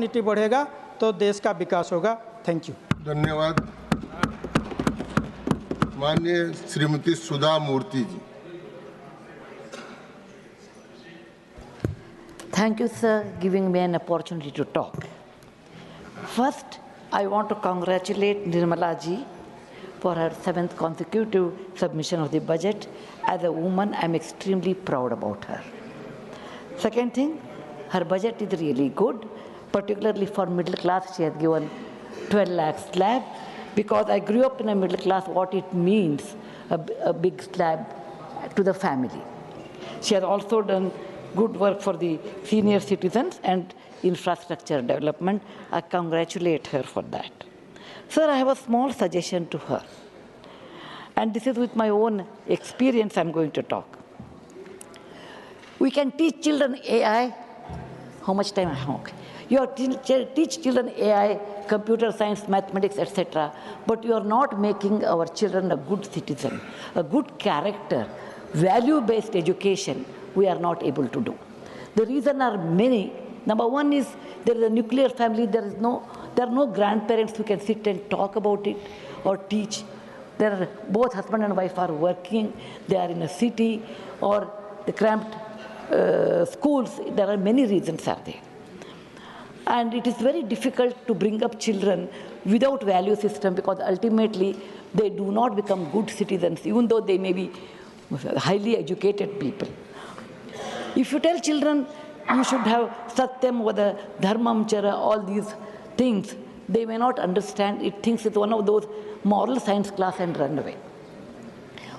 Quantity बढ़ेगा तो देश का विकास होगा। Thank you. धन्यवाद। माननीय श्रीमती सुधा मूर्ति जी। Thank you, sir, giving me an opportunity to talk. First, I want to congratulate Nirmala ji for her 7th consecutive submission of the budget. As a woman, I'm extremely proud about her. Second thing, her budget is really good, particularly for middle class. She has given 12 lakh slab, because I grew up in a middle class, what it means, a big slab to the family. She has also done good work for the senior citizens and infrastructure development. I congratulate her for that. Sir, I have a small suggestion to her. And this is with my own experience I'm going to talk. We can teach children AI. How much time I have? Okay. You are teach children AI, computer science, mathematics, etc. But you are not making our children a good citizen, a good character, value-based education. We are not able to do. The reasons are many. Number one is there is a nuclear family. There are no grandparents who can sit and talk about it or teach. Both husband and wife are working. They are in a city or the cramped schools. There are many reasons are there. And it is very difficult to bring up children without value system, because ultimately they do not become good citizens, even though they may be highly educated people. If you tell children you should have Satyam, Vada, Dharmam, Chara, all these things, they may not understand. It thinks it's one of those moral science class and run away.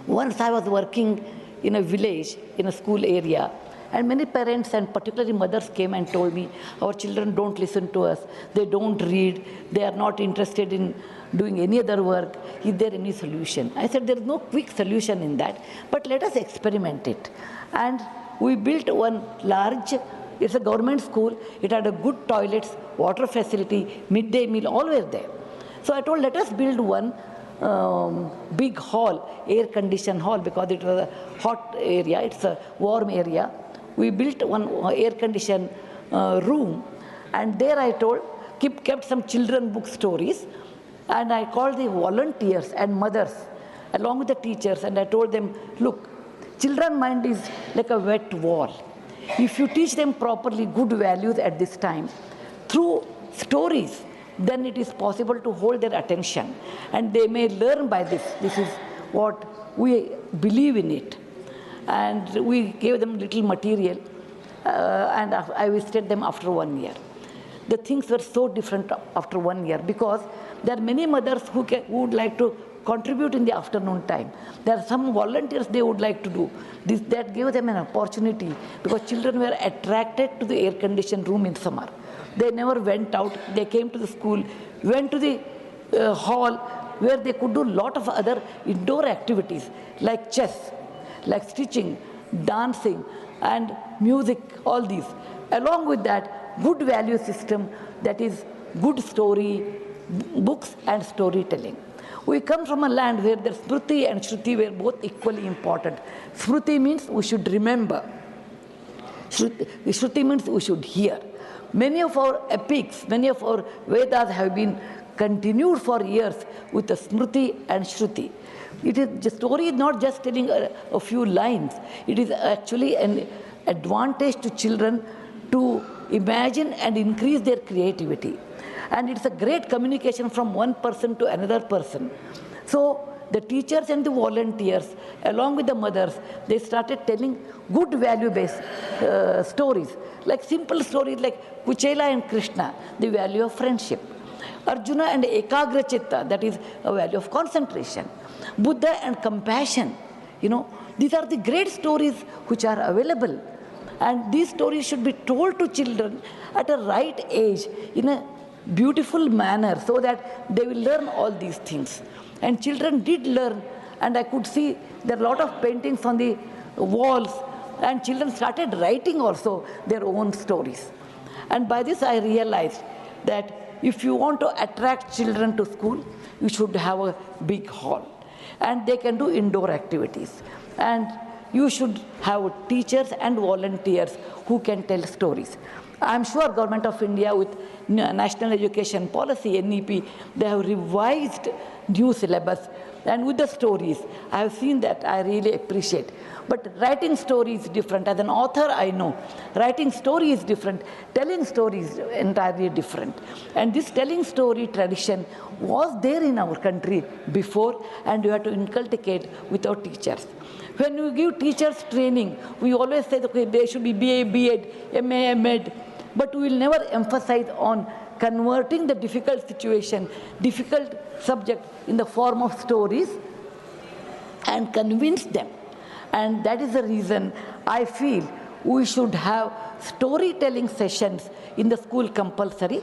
Once I was working in a village, in a school area, and many parents and particularly mothers came and told me, our children don't listen to us, they don't read, they are not interested in doing any other work. Is there any solution? I said, there is no quick solution in that, but let us experiment it. And we built one large, it's a government school, it had a good toilets, water facility, midday meal, all were there. So I told, let us build one big hall, air-conditioned hall, because it was a hot area, it's a warm area. We built one air-conditioned room, and there I told, kept some children book stories, and I called the volunteers and mothers along with the teachers, and I told them, look, children's mind is like a wet wall. If you teach them properly good values at this time, through stories, then it is possible to hold their attention, and they may learn by this. This is what we believe in it. And we gave them little material, and I visited them after 1 year. The things were so different after 1 year, because there are many mothers who would like to contribute in the afternoon time. There are some volunteers they would like to do. That gave them an opportunity, because children were attracted to the air-conditioned room in summer. They never went out. They came to the school, went to the hall, where they could do a lot of other indoor activities like chess, like stitching, dancing, and music, all these. Along with that, good value system, that is good story, books and storytelling. We come from a land where the Smriti and Shruti were both equally important. Smriti means we should remember. Shruti means we should hear. Many of our epics, many of our Vedas have been continued for years with the Smriti and Shruti. The story is not just telling a few lines. It is actually an advantage to children to imagine and increase their creativity. And it's a great communication from one person to another person. So the teachers and the volunteers, along with the mothers, they started telling good value-based stories, like simple stories like Kuchela and Krishna, the value of friendship. Arjuna and Ekagra Chitta, that is a value of concentration. Buddha and compassion, these are the great stories which are available. And these stories should be told to children at a right age in a beautiful manner, so that they will learn all these things. And children did learn, and I could see there are a lot of paintings on the walls, and children started writing also their own stories. And by this I realized that if you want to attract children to school, you should have a big hall, and they can do indoor activities. And you should have teachers and volunteers who can tell stories. I'm sure Government of India with National Education Policy, NEP, they have revised new syllabus and with the stories. I have seen that, I really appreciate. But writing story is different. As an author, I know. Writing story is different. Telling story is entirely different. And this telling story tradition was there in our country before, and we have to inculcate with our teachers. When we give teachers training, we always say, okay, they should be BA, B.Ed, MA, M.Ed, but we will never emphasize on converting the difficult situation, difficult subject in the form of stories and convince them. And that is the reason I feel we should have storytelling sessions in the school compulsory,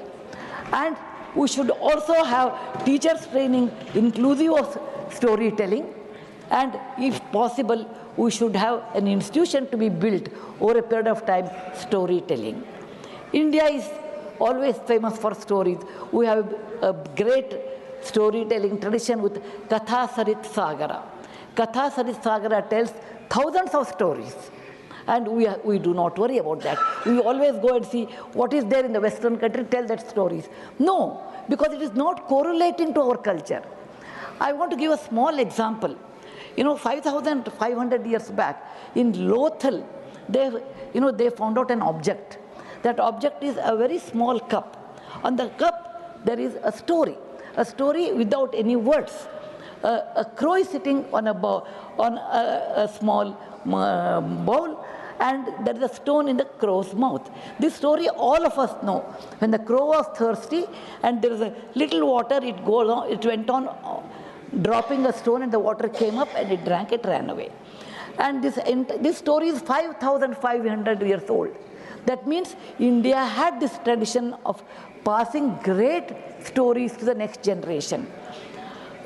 and we should also have teachers training inclusive of storytelling, and if possible, we should have an institution to be built over a period of time, storytelling. India is always famous for stories. We have a great storytelling tradition with Katha Sarit Sagara. Katha Sarit Sagara tells thousands of stories. And we do not worry about that. We always go and see what is there in the Western country, tell that stories. No, because it is not correlating to our culture. I want to give a small example. 5,500 years back in Lothal, they found out an object. That object is a very small cup. On the cup, there is a story without any words. A crow is sitting on a small bowl, and there is a stone in the crow's mouth. This story all of us know. When the crow was thirsty and there is a little water, it went on dropping a stone, and the water came up and it drank, it ran away. And this story is 5,500 years old. That means India had this tradition of passing great stories to the next generation.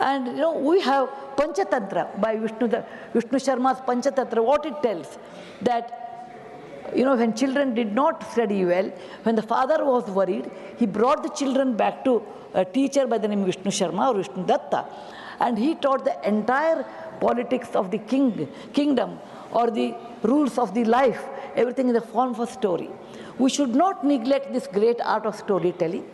And we have Panchatantra by Vishnu Sharma's Panchatantra. What it tells that when children did not study well, when the father was worried, he brought the children back to a teacher by the name Vishnu Sharma or Vishnu Datta, and he taught the entire politics of the kingdom or the rules of the life, everything in the form of a story. We should not neglect this great art of storytelling.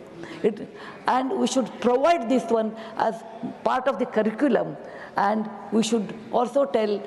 And we should provide this one as part of the curriculum, and we should also tell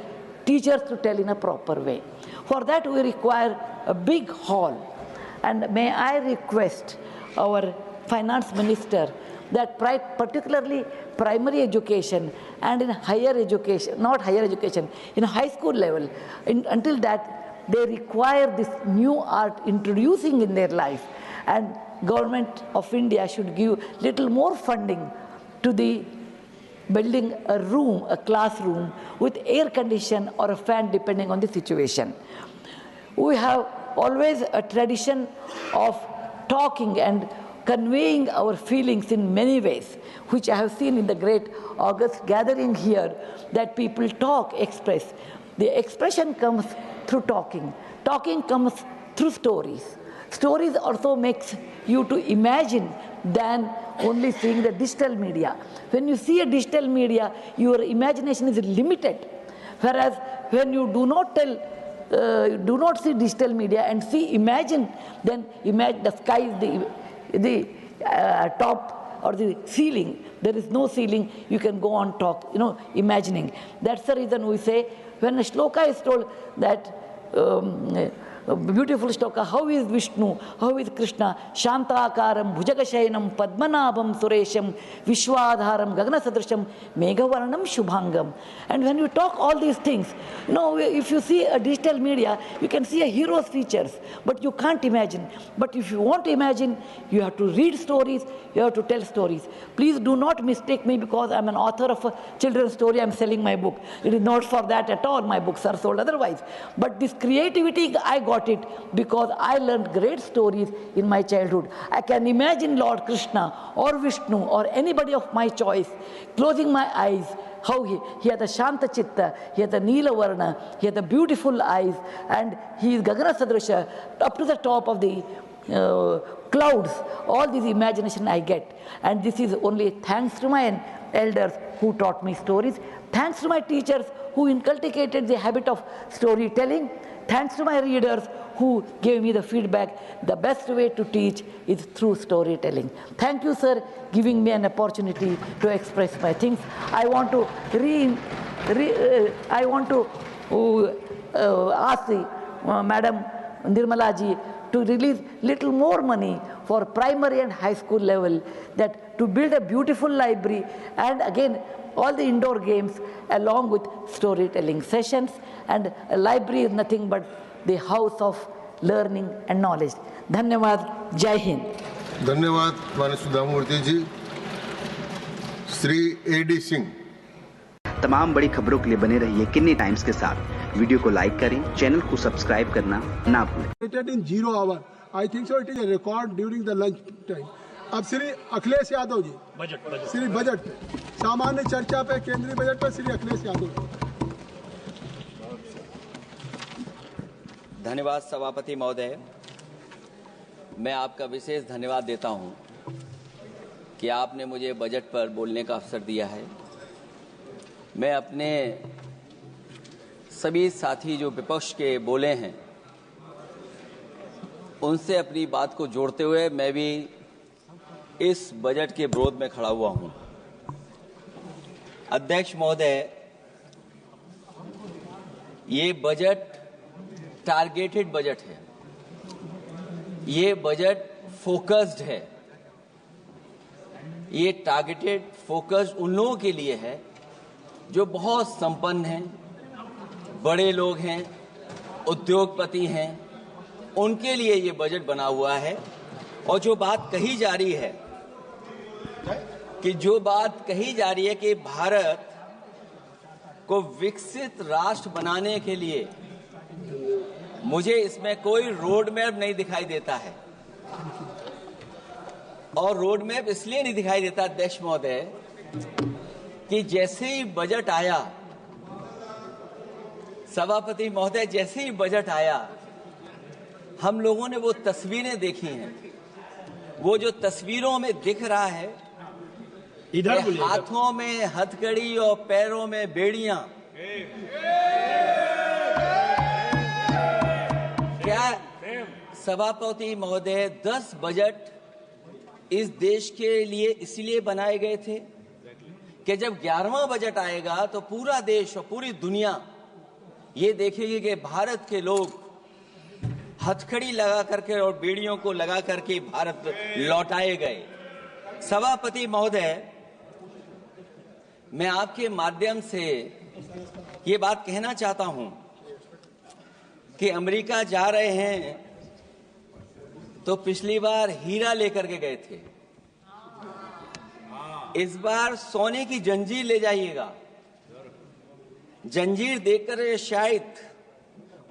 teachers to tell in a proper way. For that we require a big hall, and may I request our finance minister that particularly primary education and in higher education, not higher education, in high school level, until that they require this new art introducing in their life, and Government of India should give little more funding to the building a classroom with air condition or a fan depending on the situation. We have always a tradition of talking and conveying our feelings in many ways, which I have seen in the great August gathering here, that people talk, express. The expression comes through talking. Talking comes through stories. Stories also makes you to imagine than only seeing the digital media. When you see a digital media, your imagination is limited. Whereas when you do not see digital media and imagine, then imagine the sky is the top or the ceiling. There is no ceiling, you can go on imagining. That's the reason we say, when a shloka is told that, a beautiful shloka, how is Vishnu, how is Krishna, Shantakaram, Bhujagashayanam, Padmanabham, Suresham, Vishwadharam, Gaganasadrisham, Meghavarnam, Shubhangam. And when you talk all these things, if you see a digital media, you can see a hero's features, but you can't imagine. But if you want to imagine, you have to read stories, you have to tell stories. Please do not mistake me because I'm an author of a children's story, I'm selling my book. It is not for that at all, my books are sold otherwise. But this creativity, I got it because I learned great stories in my childhood. I can imagine Lord Krishna or Vishnu or anybody of my choice, closing my eyes, how he had a Shanta Chitta, he had a Neela Varna, he had the beautiful eyes, and he is Gagana Sadrisha, up to the top of the clouds. All this imagination I get. And this is only thanks to my elders who taught me stories, thanks to my teachers who inculcated the habit of storytelling, thanks to my readers who gave me the feedback, the best way to teach is through storytelling. Thank you, sir, giving me an opportunity to express my things. I want to ask the Madam Nirmala ji to release little more money for primary and high school level, that to build a beautiful library and again all the indoor games along with storytelling sessions. And a library is nothing but the house of learning and knowledge. Dhanyavad, Jai Hind. धन्यवाद माननीय सुधा मूर्ति जी। Shri A.D. Singh. तमाम बड़ी खबरों के लिए बने रहिए किन्नी times के साथ। वीडियो को लाइक करें, चैनल को सब्सक्राइब करना ना भूलें। In 0 hour, I think so. It is a record during the lunch time. अब श्री अखिलेश यादव जी श्री बजट पे सामान्य चर्चा पे केंद्रीय बजट पर श्री अखिलेश यादव जी। धन्यवाद सभापति महोदय, मैं आपका विशेष धन्यवाद देता हूं कि आपने मुझे बजट पर बोलने का अवसर दिया है। मैं अपने सभी साथी जो विपक्ष के बोले हैं उनसे अपनी बात को जोड़ते हुए मैं भी इस बजट के विरोध में खड़ा हुआ हूं। अध्यक्ष महोदय, ये बजट टारगेटेड बजट है, ये बजट फोकस्ड है। ये टारगेटेड फोकस्ड उन लोगों के लिए है जो बहुत संपन्न हैं, बड़े लोग हैं, उद्योगपति हैं, उनके लिए ये बजट बना हुआ है। और जो बात कही जा रही है कि भारत को विकसित राष्ट्र बनाने के लिए मुझे इसमें कोई रोड मैप नहीं दिखाई देता है। और रोड मैप इसलिए नहीं दिखाई देता अध्यक्ष महोदय कि जैसे ही बजट आया, सभापति महोदय, जैसे ही बजट आया हम लोगों ने वो तस्वीरें देखी हैं। वो जो तस्वीरों में दिख रहा है, इधर हाथों में हथकड़ी और पैरों में बेड़ियां, क्या सभापति महोदय 10 बजट इस देश के लिए इसलिए बनाए गए थे कि जब 11वां बजट आएगा तो पूरा देश और पूरी दुनिया ये देखेगी कि भारत के लोग हथकड़ी लगा करके और बेड़ियों को लगा करके भारत लौटाए गए। सभापति महोदय, मैं आपके माध्यम से ये बात कहना चाहता हूं कि अमेरिका जा रहे हैं तो पिछली बार हीरा लेकर के गए थे, इस बार सोने की जंजीर ले जाइएगा। जंजीर देखकर शायद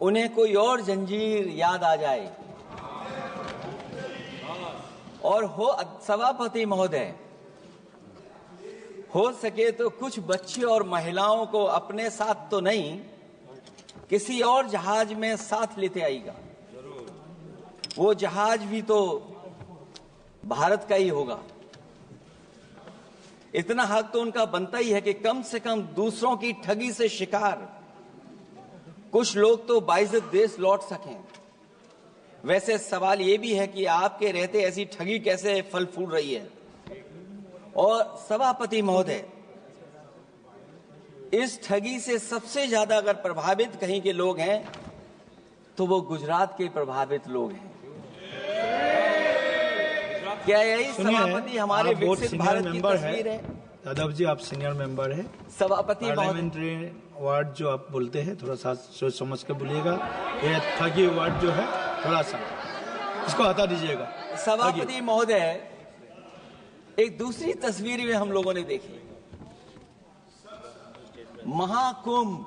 उन्हें कोई और जंजीर याद आ जाए। और हो सभापति महोदय, हो सके तो कुछ बच्चे और महिलाओं को अपने साथ तो नहीं, किसी और जहाज में साथ लेते आएगा। वो जहाज भी तो भारत का ही होगा। इतना हक तो उनका बनता ही है कि कम से कम दूसरों की ठगी से शिकार कुछ लोग तो बाइज्जत देश लौट सकें। वैसे सवाल ये भी है कि आपके रहते ऐसी ठगी कैसे फल फूल रही है। और सभापति महोदय, इस ठगी से सबसे ज्यादा अगर प्रभावित कहीं के लोग हैं तो वो गुजरात के प्रभावित लोग हैं। क्या यही सभापति हमारे विकसित भारत की तस्वीर है? यादव जी, आप सीनियर मेंबर हैं। सभापति पार्लियामेंट्री वर्ड जो आप बोलते हैं थोड़ा सा सोच समझ के बोलिएगा। ये ठगी वर्ड जो है थोड़ा सा इसको हटा दीजिएगा। सभापति महोदय, एक दूसरी तस्वीर में हम लोगों ने देखी, महाकुंभ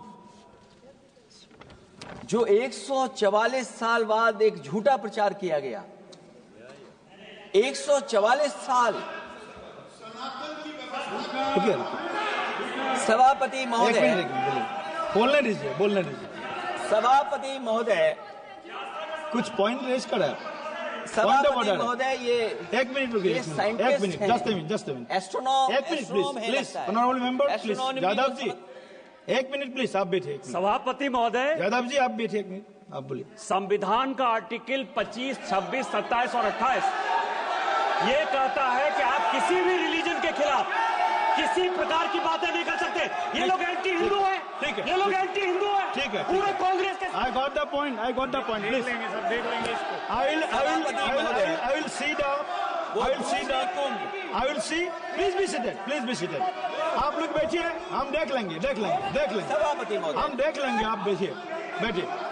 जो 144 साल बाद एक झूठा प्रचार किया गया। 144 साल। सभापति महोदय, बोलने दीजिए। सभापति महोदय, कुछ पॉइंट रेज करा। सभापति महोदय, ये एक मिनट रुकिए, एक मिनट, जस्ट ए मिनट, एस्ट्रोनॉम, एक minute please, honourable member please, Yadav ji एक मिनट प्लीज, आप बैठे। सभापति महोदय, यादव जी आप बैठे एक मिनट आप बोलिए। संविधान का आर्टिकल 25, 26, 27 और 28 ये कहता है कि आप किसी भी रिलीजन के खिलाफ किसी प्रकार की बातें नहीं कर सकते। ये लोग एंटी हिंदू है, ठीक है, ये लोग एंटी हिंदू है, ठीक है, पूरे कांग्रेस के। I got the point. देख लेंगे सब, देख लेंगे इसको। I will see. Please be seated. आप लोग बैठिए, हम देख लेंगे। सभापति महोदय, हम देख लेंगे, आप बैठिए,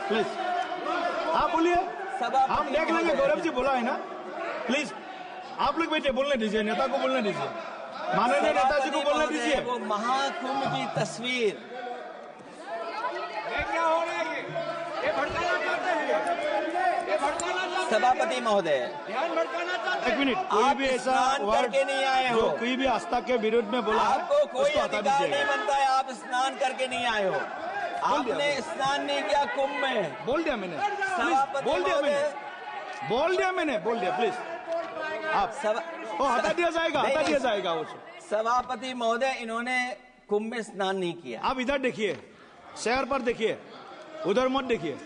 प्लीज। आप बोलिए, हम देख लेंगे। गौरव जी बोला है ना, प्लीज आप लोग बैठिए, बोलने दीजिए, नेता को बोलने दीजिए, माननीय नेताजी को बोलने दीजिए। वो महाकुंभ की तस्वीर क्या हो रहा है? ये भड़काना चाहते हैं, ये भड़काना चाहते हैं। सभापति महोदय, ध्यान भड़काना चाहते हैं। एक मिनट, कोई आप भी ऐसा स्नान वर्ड करके नहीं आए हो, जो कोई भी आस्था के विरुद्ध में बोला है, आपको कोई उसको हटा अधिकार दीजिए। नहीं बनता है। आप स्नान करके नहीं आए हो, आपने स्नान नहीं किया कुंभ में। बोल दिया मैंने, सभापति बोल दिया महोदय, मैंने, प्लीज आप हटा दिया जाएगा उसे। सभापति महोदय, इन्होंने कुंभ में स्नान नहीं किया। आप इधर देखिए, शहर पर देखिए, उधर मत देखिए,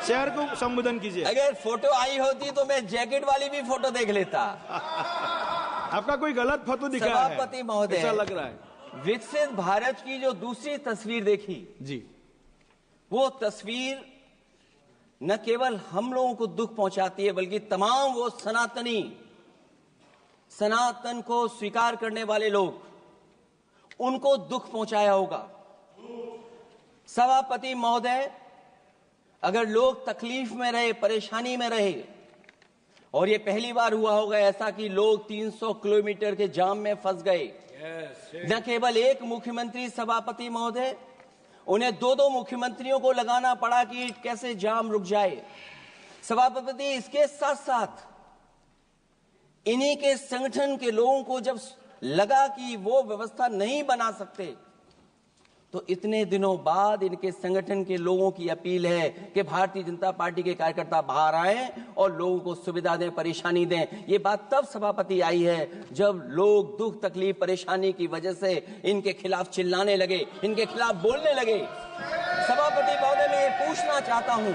शहर को संबोधन कीजिए। अगर फोटो आई होती तो मैं जैकेट वाली भी फोटो देख लेता। आपका कोई गलत फोटो दिखा है, सभापति महोदय, ऐसा लग रहा है। विकसित भारत की जो दूसरी तस्वीर देखी जी, वो तस्वीर न केवल हम लोगों को दुख पहुंचाती है, बल्कि तमाम वो सनातन को स्वीकार करने वाले लोग, उनको दुख पहुंचाया होगा। सभापति महोदय, अगर लोग तकलीफ में रहे, परेशानी में रहे, और ये पहली बार हुआ होगा ऐसा कि लोग 300 किलोमीटर के जाम में फंस गए, न केवल एक मुख्यमंत्री सभापति महोदय, उन्हें 2-2 मुख्यमंत्रियों को लगाना पड़ा कि कैसे जाम रुक जाए। सभापति, इसके साथ साथ इन्हीं के संगठन के लोगों को जब लगा कि वो व्यवस्था नहीं बना सकते, तो इतने दिनों बाद इनके संगठन के लोगों की अपील है कि भारतीय जनता पार्टी के कार्यकर्ता बाहर आए और लोगों को सुविधा दें, परेशानी दें। ये बात तब सभापति आई है जब लोग दुख, तकलीफ, परेशानी की वजह से इनके खिलाफ चिल्लाने लगे, इनके खिलाफ बोलने लगे। सभापति महोदय, मैं ये पूछना चाहता हूं,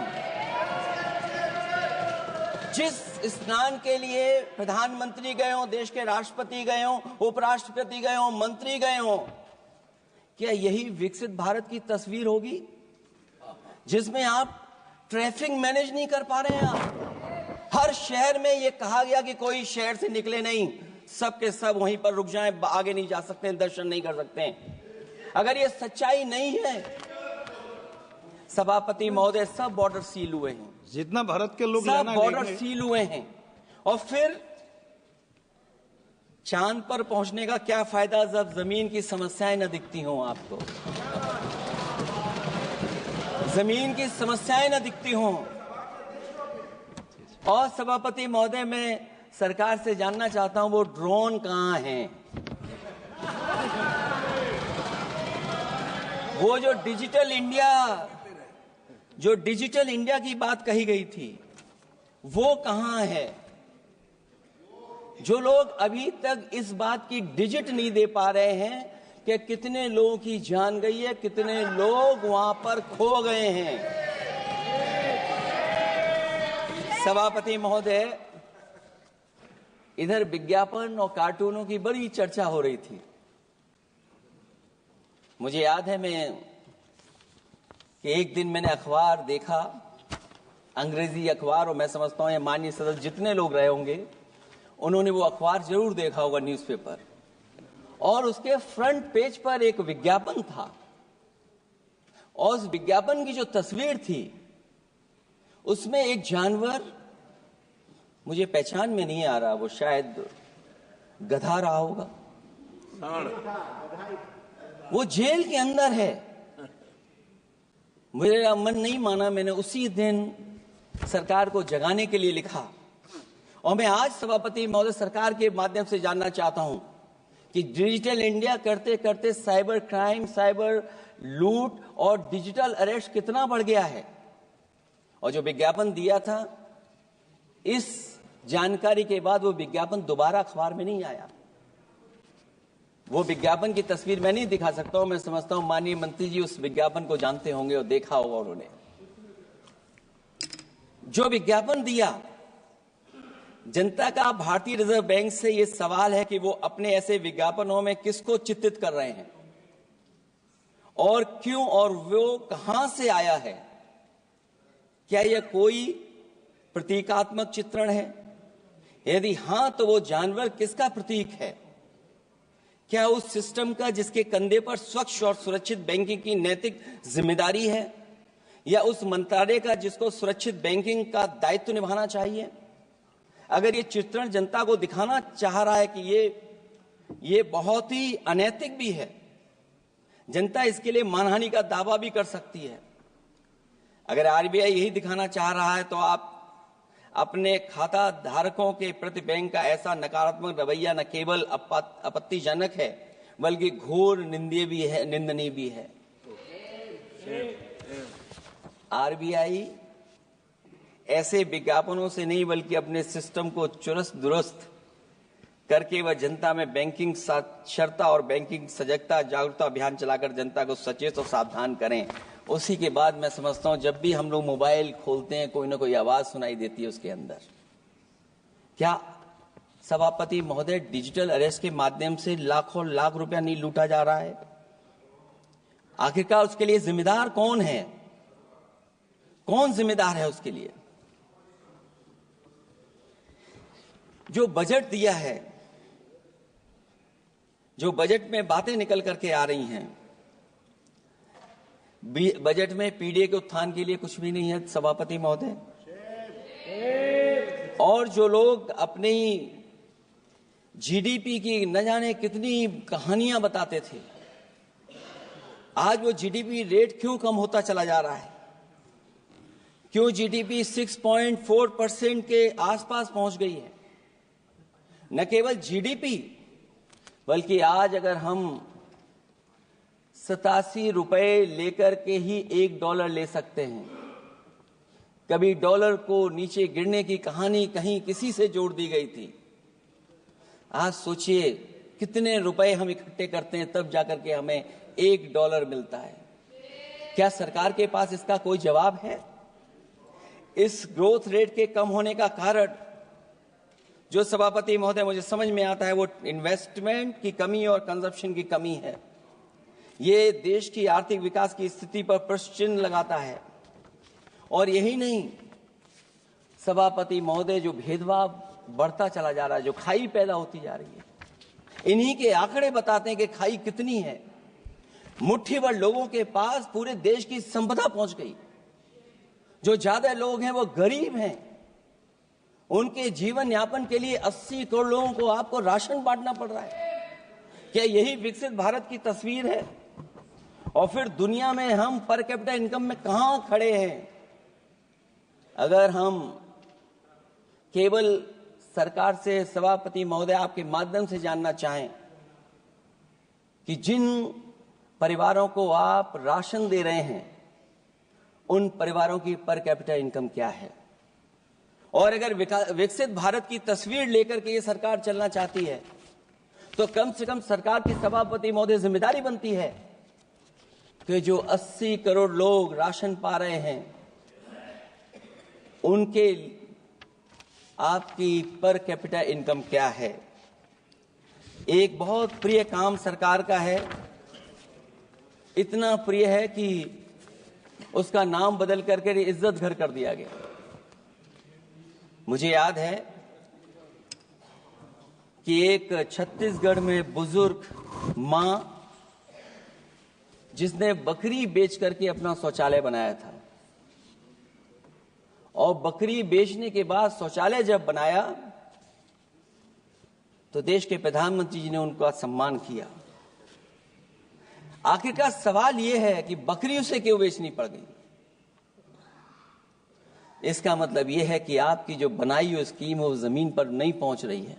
जिस स्नान के लिए प्रधानमंत्री गए हो, देश के राष्ट्रपति गए हो, उपराष्ट्रपति गए हो, मंत्री गए हो, क्या यही विकसित भारत की तस्वीर होगी जिसमें आप ट्रैफिक मैनेज नहीं कर पा रहे हैं? आप हर शहर में ये कहा गया कि कोई शहर से निकले नहीं, सबके सब वहीं पर रुक जाएं, आगे नहीं जा सकते, दर्शन नहीं कर सकते। अगर ये सच्चाई नहीं है सभापति महोदय, सब बॉर्डर सील हुए हैं, जितना भारत के लोग सब बॉर्डर सील हुए हैं, और फिर चांद पर पहुंचने का क्या फायदा जब जमीन की समस्याएं न दिखती हों आपको, जमीन की समस्याएं न दिखती हों। और सभापति महोदय, मैं सरकार से जानना चाहता हूं वो ड्रोन कहां हैं? वो जो डिजिटल इंडिया की बात कही गई थी, वो कहां है? जो लोग अभी तक इस बात की डिजिट नहीं दे पा रहे हैं कि कितने लोगों की जान गई है, कितने लोग वहां पर खो गए हैं। सभापति महोदय, इधर विज्ञापन और कार्टूनों की बड़ी चर्चा हो रही थी। मुझे याद है कि एक दिन मैंने अखबार देखा, अंग्रेजी अखबार, और मैं समझता हूं ये माननीय सदस्य जितने लोग रहे होंगे उन्होंने वो अखबार जरूर देखा होगा, न्यूज़पेपर, और उसके फ्रंट पेज पर एक विज्ञापन था, और उस विज्ञापन की जो तस्वीर थी उसमें एक जानवर, मुझे पहचान में नहीं आ रहा, वो शायद गधा रहा होगा, वो जेल के अंदर है। मेरा मन नहीं माना, मैंने उसी दिन सरकार को जगाने के लिए लिखा, और मैं आज सभापति महोदय सरकार के माध्यम से जानना चाहता हूं कि डिजिटल इंडिया करते करते साइबर क्राइम, साइबर लूट और डिजिटल अरेस्ट कितना बढ़ गया है। और जो विज्ञापन दिया था, इस जानकारी के बाद वो विज्ञापन दोबारा अखबार में नहीं आया। वो विज्ञापन की तस्वीर मैं नहीं दिखा सकता हूं, मैं समझता हूं माननीय मंत्री जी उस विज्ञापन को जानते होंगे और देखा होगा उन्होंने। जो विज्ञापन दिया, जनता का भारतीय रिजर्व बैंक से यह सवाल है कि वो अपने ऐसे विज्ञापनों में किसको चित्रित कर रहे हैं और क्यों, और वो कहां से आया है। क्या यह कोई प्रतीकात्मक चित्रण है? यदि हां, तो वो जानवर किसका प्रतीक है? क्या उस सिस्टम का जिसके कंधे पर स्वच्छ और सुरक्षित बैंकिंग की नैतिक जिम्मेदारी है, या उस मंत्रालय का जिसको सुरक्षित बैंकिंग का दायित्व निभाना चाहिए? अगर ये चित्रण जनता को दिखाना चाह रहा है कि ये बहुत ही अनैतिक भी है, जनता इसके लिए मानहानि का दावा भी कर सकती है। अगर आरबीआई यही दिखाना चाह रहा है, तो आप अपने खाता धारकों के प्रति बैंक का ऐसा नकारात्मक रवैया न केवल आपत्तिजनक है, बल्कि घोर निंदनीय भी है। आरबीआई ऐसे विज्ञापनों से नहीं, बल्कि अपने सिस्टम को चुस्त दुरुस्त करके वह जनता में बैंकिंग साक्षरता और बैंकिंग सजगता जागरूकता अभियान चलाकर जनता को सचेत और सावधान करें। उसी के बाद मैं समझता हूं, जब भी हम लोग मोबाइल खोलते हैं, कोई ना कोई आवाज सुनाई देती है उसके अंदर। क्या सभापति महोदय, डिजिटल अरेस्ट के माध्यम से लाखों लाख रुपया नहीं लूटा जा रहा है? आखिरकार उसके लिए जिम्मेदार कौन है? कौन जिम्मेदार है उसके लिए? जो बजट दिया है, जो बजट में बातें निकल करके आ रही हैं, बजट में पीडीए के उत्थान के लिए कुछ भी नहीं है सभापति महोदय। और जो लोग अपनी जीडीपी की न जाने कितनी कहानियां बताते थे, आज वो जीडीपी रेट क्यों कम होता चला जा रहा है? क्यों जीडीपी 6.4% के आसपास पहुंच गई है? न केवल जीडीपी, बल्कि आज अगर हम 87 रुपए लेकर के ही $1 ले सकते हैं। कभी डॉलर को नीचे गिरने की कहानी कहीं किसी से जोड़ दी गई थी। आज सोचिए कितने रुपए हम इकट्ठे करते हैं, तब जाकर के हमें $1 मिलता है। क्या सरकार के पास इसका कोई जवाब है? इस ग्रोथ रेट के कम होने का कारण जो सभापति महोदय मुझे समझ में आता है, वो इन्वेस्टमेंट की कमी और कंजप्शन की कमी है। ये देश की आर्थिक विकास की स्थिति पर प्रश्न चिन्ह लगाता है। और यही नहीं, सभापति महोदय, जो भेदभाव बढ़ता चला जा रहा है, जो खाई पैदा होती जा रही है, इन्हीं के आंकड़े बताते हैं कि खाई कितनी है। मुट्ठी भर लोगों के पास पूरे देश की संपदा पहुंच गई। जो ज्यादा लोग हैं वो गरीब हैं। उनके जीवन यापन के लिए 80 करोड़ लोगों को आपको राशन बांटना पड़ रहा है। क्या यही विकसित भारत की तस्वीर है? और फिर दुनिया में हम पर कैपिटा इनकम में कहां खड़े हैं? अगर हम केवल सरकार से, सभापति महोदय, आपके माध्यम से जानना चाहें कि जिन परिवारों को आप राशन दे रहे हैं, उन परिवारों की पर कैपिटा इनकम क्या है? और अगर विकसित भारत की तस्वीर लेकर के ये सरकार चलना चाहती है, तो कम से कम सरकार की सभापति महोदय जिम्मेदारी बनती है कि जो 80 करोड़ लोग राशन पा रहे हैं, उनके आपकी पर कैपिटा इनकम क्या है? एक बहुत प्रिय काम सरकार का है, इतना प्रिय है कि उसका नाम बदल करके इज्जत घर कर दिया गया। मुझे याद है कि एक छत्तीसगढ़ में बुजुर्ग मां, जिसने बकरी बेच करके अपना शौचालय बनाया था, और बकरी बेचने के बाद शौचालय जब बनाया तो देश के प्रधानमंत्री जी ने उनका सम्मान किया। आखिरकार सवाल यह है कि बकरी उसे क्यों बेचनी पड़ गई? इसका मतलब यह है कि आपकी जो बनाई हुई स्कीम वो जमीन पर नहीं पहुंच रही है,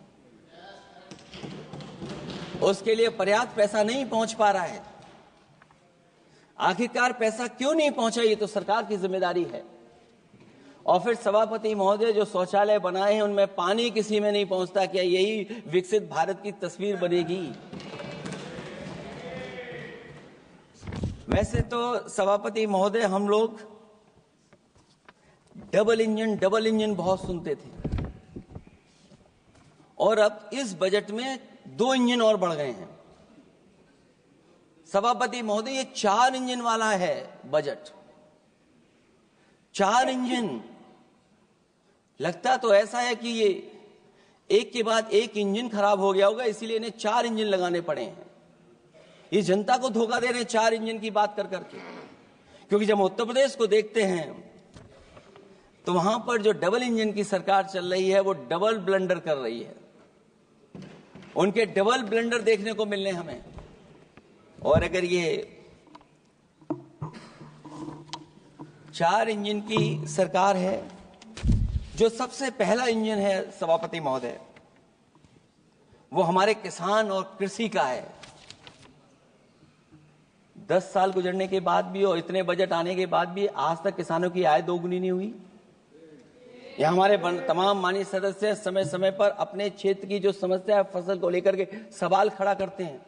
उसके लिए पर्याप्त पैसा नहीं पहुंच पा रहा है। आखिरकार पैसा क्यों नहीं पहुंचा, ये तो सरकार की जिम्मेदारी है। और फिर सभापति महोदय, जो शौचालय बनाए हैं उनमें पानी किसी में नहीं पहुंचता। क्या यही विकसित भारत की तस्वीर बनेगी? वैसे तो सभापति महोदय, हम लोग डबल इंजन बहुत सुनते थे, और अब इस बजट में 2 इंजन और बढ़ गए हैं। सभापति महोदय, ये 4 इंजन वाला है बजट। 4 इंजन। लगता तो ऐसा है कि ये एक के बाद एक इंजन खराब हो गया होगा, इसीलिए इन्हें 4 इंजन लगाने पड़े हैं। ये जनता को धोखा दे रहे हैं 4 इंजन की बात कर करके। क्योंकि जब उत्तर प्रदेश को देखते हैं तो वहां पर जो डबल इंजन की सरकार चल रही है वो डबल ब्लंडर कर रही है। उनके डबल ब्लंडर देखने को मिलने हमें। और अगर ये 4 इंजन की सरकार है, जो सबसे पहला इंजन है सभापति महोदय, वो हमारे किसान और कृषि का है। 10 साल गुजरने के बाद भी और इतने बजट आने के बाद भी आज तक किसानों की आय दोगुनी नहीं हुई। ये हमारे तमाम माननीय सदस्य समय समय पर अपने क्षेत्र की जो समस्या है फसल को लेकर के सवाल खड़ा करते हैं।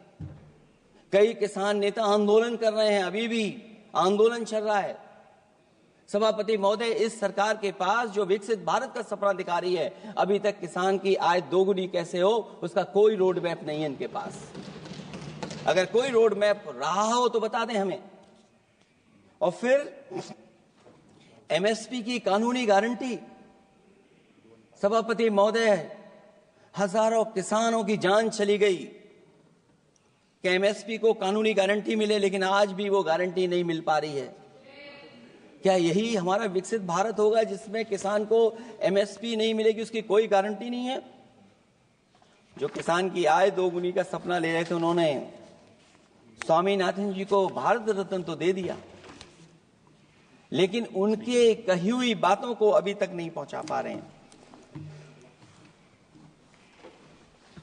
कई किसान नेता आंदोलन कर रहे हैं, अभी भी आंदोलन चल रहा है। सभापति महोदय, इस सरकार के पास जो विकसित भारत का सपना दिखा रही है, अभी तक किसान की आय दोगुनी कैसे हो उसका कोई रोड मैप नहीं है इनके पास। अगर कोई रोड मैप रहा हो तो बता दें हमें। और फिर एमएसपी की कानूनी गारंटी। सभापति महोदय, हजारों किसानों की जान चली गई कि एमएसपी को कानूनी गारंटी मिले, लेकिन आज भी वो गारंटी नहीं मिल पा रही है। क्या यही हमारा विकसित भारत होगा जिसमें किसान को एमएसपी नहीं मिलेगी, उसकी कोई गारंटी नहीं है? जो किसान की आय दोगुनी का सपना ले रहे थे, उन्होंने स्वामीनाथन जी को भारत रत्न तो दे दिया, लेकिन उनके कही हुई बातों को अभी तक नहीं पहुंचा पा रहे हैं।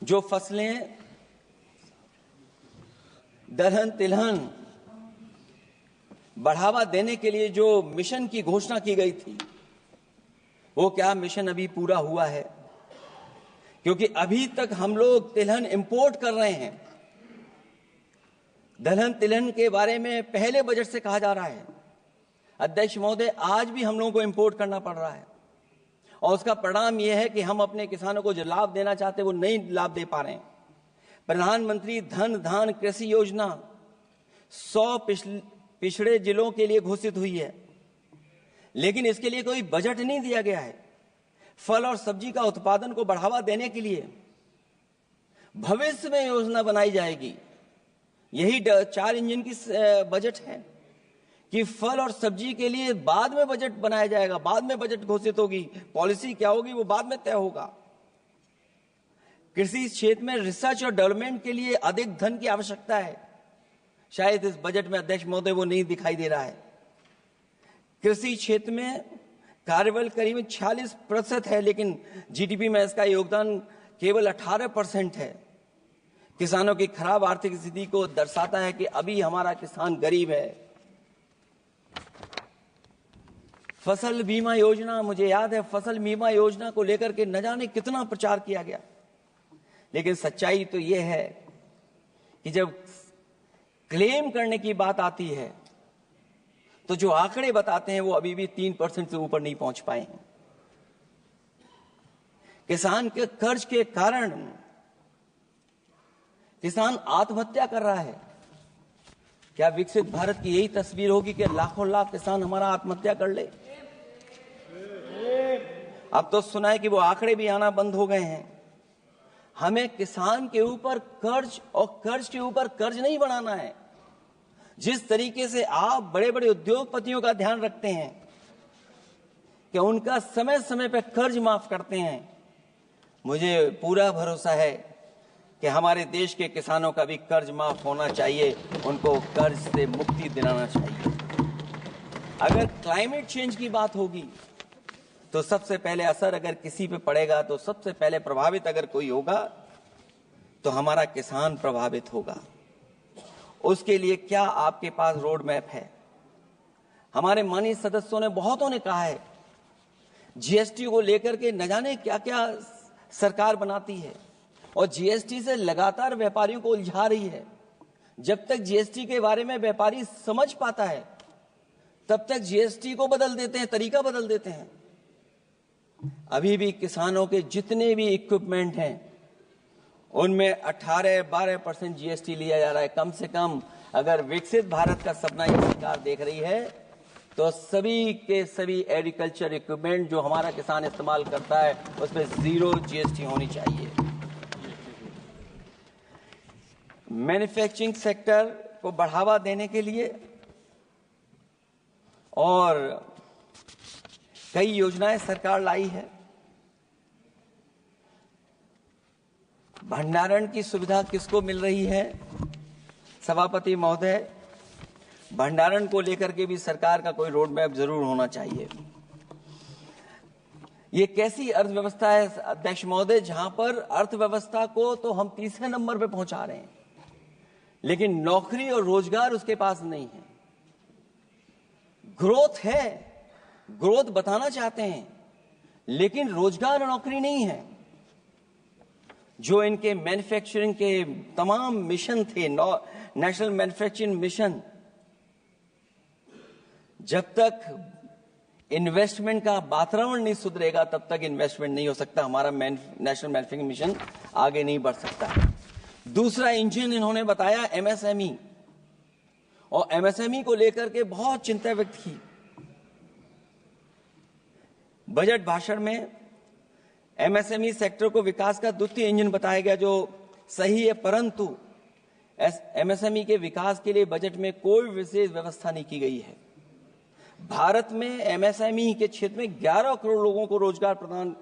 जो फसलें दलहन तिलहन बढ़ावा देने के लिए जो मिशन की घोषणा की गई थी, वो क्या मिशन अभी पूरा हुआ है? क्योंकि अभी तक हम लोग तिलहन इंपोर्ट कर रहे हैं। दलहन तिलहन के बारे में पहले बजट से कहा जा रहा है, अध्यक्ष महोदय, आज भी हम लोगों को इंपोर्ट करना पड़ रहा है। और उसका परिणाम यह है कि हम अपने किसानों को जो लाभ देना चाहते हैं वो नहीं लाभ दे पा रहे हैं। प्रधानमंत्री धन धान कृषि योजना 100 पिछड़े जिलों के लिए घोषित हुई है, लेकिन इसके लिए कोई बजट नहीं दिया गया है। फल और सब्जी का उत्पादन को बढ़ावा देने के लिए भविष्य में योजना बनाई जाएगी। यही 4 इंजन की बजट है कि फल और सब्जी के लिए बाद में बजट बनाया जाएगा, बाद में बजट घोषित होगी। पॉलिसी क्या होगी वो बाद में तय होगा। कृषि क्षेत्र में रिसर्च और डेवलपमेंट के लिए अधिक धन की आवश्यकता है। शायद इस बजट में अध्यक्ष महोदय वो नहीं दिखाई दे रहा है। कृषि क्षेत्र में कार्यबल करीब 46% है, लेकिन जीडीपी में इसका योगदान केवल 18% है। किसानों की खराब आर्थिक स्थिति को दर्शाता है कि अभी हमारा किसान गरीब है। फसल बीमा योजना, मुझे याद है फसल बीमा योजना को लेकर के न जाने कितना प्रचार किया गया, लेकिन सच्चाई तो यह है कि जब क्लेम करने की बात आती है तो जो आंकड़े बताते हैं वो अभी भी 3% से ऊपर नहीं पहुंच पाए हैं। किसान के कर्ज के कारण किसान आत्महत्या कर रहा है। क्या विकसित भारत की यही तस्वीर होगी कि लाखों लाख किसान हमारा आत्महत्या कर ले? अब तो सुना है कि वो आंकड़े भी आना बंद हो गए हैं। हमें किसान के ऊपर कर्ज और कर्ज के ऊपर कर्ज नहीं बढ़ाना है। जिस तरीके से आप बड़े बड़े उद्योगपतियों का ध्यान रखते हैं कि उनका समय समय पर कर्ज माफ करते हैं, मुझे पूरा भरोसा है कि हमारे देश के किसानों का भी कर्ज माफ होना चाहिए, उनको कर्ज से मुक्ति दिलाना चाहिए। अगर क्लाइमेट चेंज की बात होगी तो सबसे पहले असर अगर किसी पे पड़ेगा तो सबसे पहले प्रभावित अगर कोई होगा तो हमारा किसान प्रभावित होगा। उसके लिए क्या आपके पास रोड मैप है? हमारे माननीय सदस्यों ने बहुतों ने कहा है जीएसटी को लेकर के न जाने क्या क्या सरकार बनाती है और जीएसटी से लगातार व्यापारियों को उलझा रही है। जब तक जीएसटी के बारे में व्यापारी समझ पाता है तब तक जीएसटी को बदल देते हैं, तरीका बदल देते हैं। अभी भी किसानों के जितने भी इक्विपमेंट हैं उनमें 18-12% जीएसटी लिया जा रहा है। कम से कम अगर विकसित भारत का सपना ये सरकार देख रही है तो सभी के सभी एग्रीकल्चर इक्विपमेंट जो हमारा किसान इस्तेमाल करता है उस पर 0 जीएसटी होनी चाहिए। मैन्युफैक्चरिंग सेक्टर को बढ़ावा देने के लिए और कई योजनाएं सरकार लाई है। भंडारण की सुविधा किसको मिल रही है? सभापति महोदय, भंडारण को लेकर के भी सरकार का कोई रोड मैप जरूर होना चाहिए। ये कैसी अर्थव्यवस्था है अध्यक्ष महोदय, जहां पर अर्थव्यवस्था को तो हम तीसरे नंबर पे पहुंचा रहे हैं, लेकिन नौकरी और रोजगार उसके पास नहीं है। ग्रोथ है, ग्रोथ बताना चाहते हैं, लेकिन रोजगार और नौकरी नहीं है। जो इनके मैन्युफैक्चरिंग के तमाम मिशन थे, नेशनल मैन्युफैक्चरिंग मिशन, जब तक इन्वेस्टमेंट का वातावरण नहीं सुधरेगा तब तक इन्वेस्टमेंट नहीं हो सकता। हमारा नेशनल मैन्युफैक्चरिंग मिशन आगे नहीं बढ़ सकता। दूसरा इंजन इन्होंने बताया एमएसएमई, और एमएसएमई को लेकर के बहुत चिंता व्यक्त की। बजट भाषण में एमएसएमई सेक्टर को विकास का द्वितीय इंजन बताया गया, जो सही है, परंतु एमएसएमई के विकास के लिए बजट में कोई विशेष व्यवस्था नहीं की गई है। भारत में एमएसएमई के क्षेत्र में 11 करोड़ लोगों को रोजगार प्रदान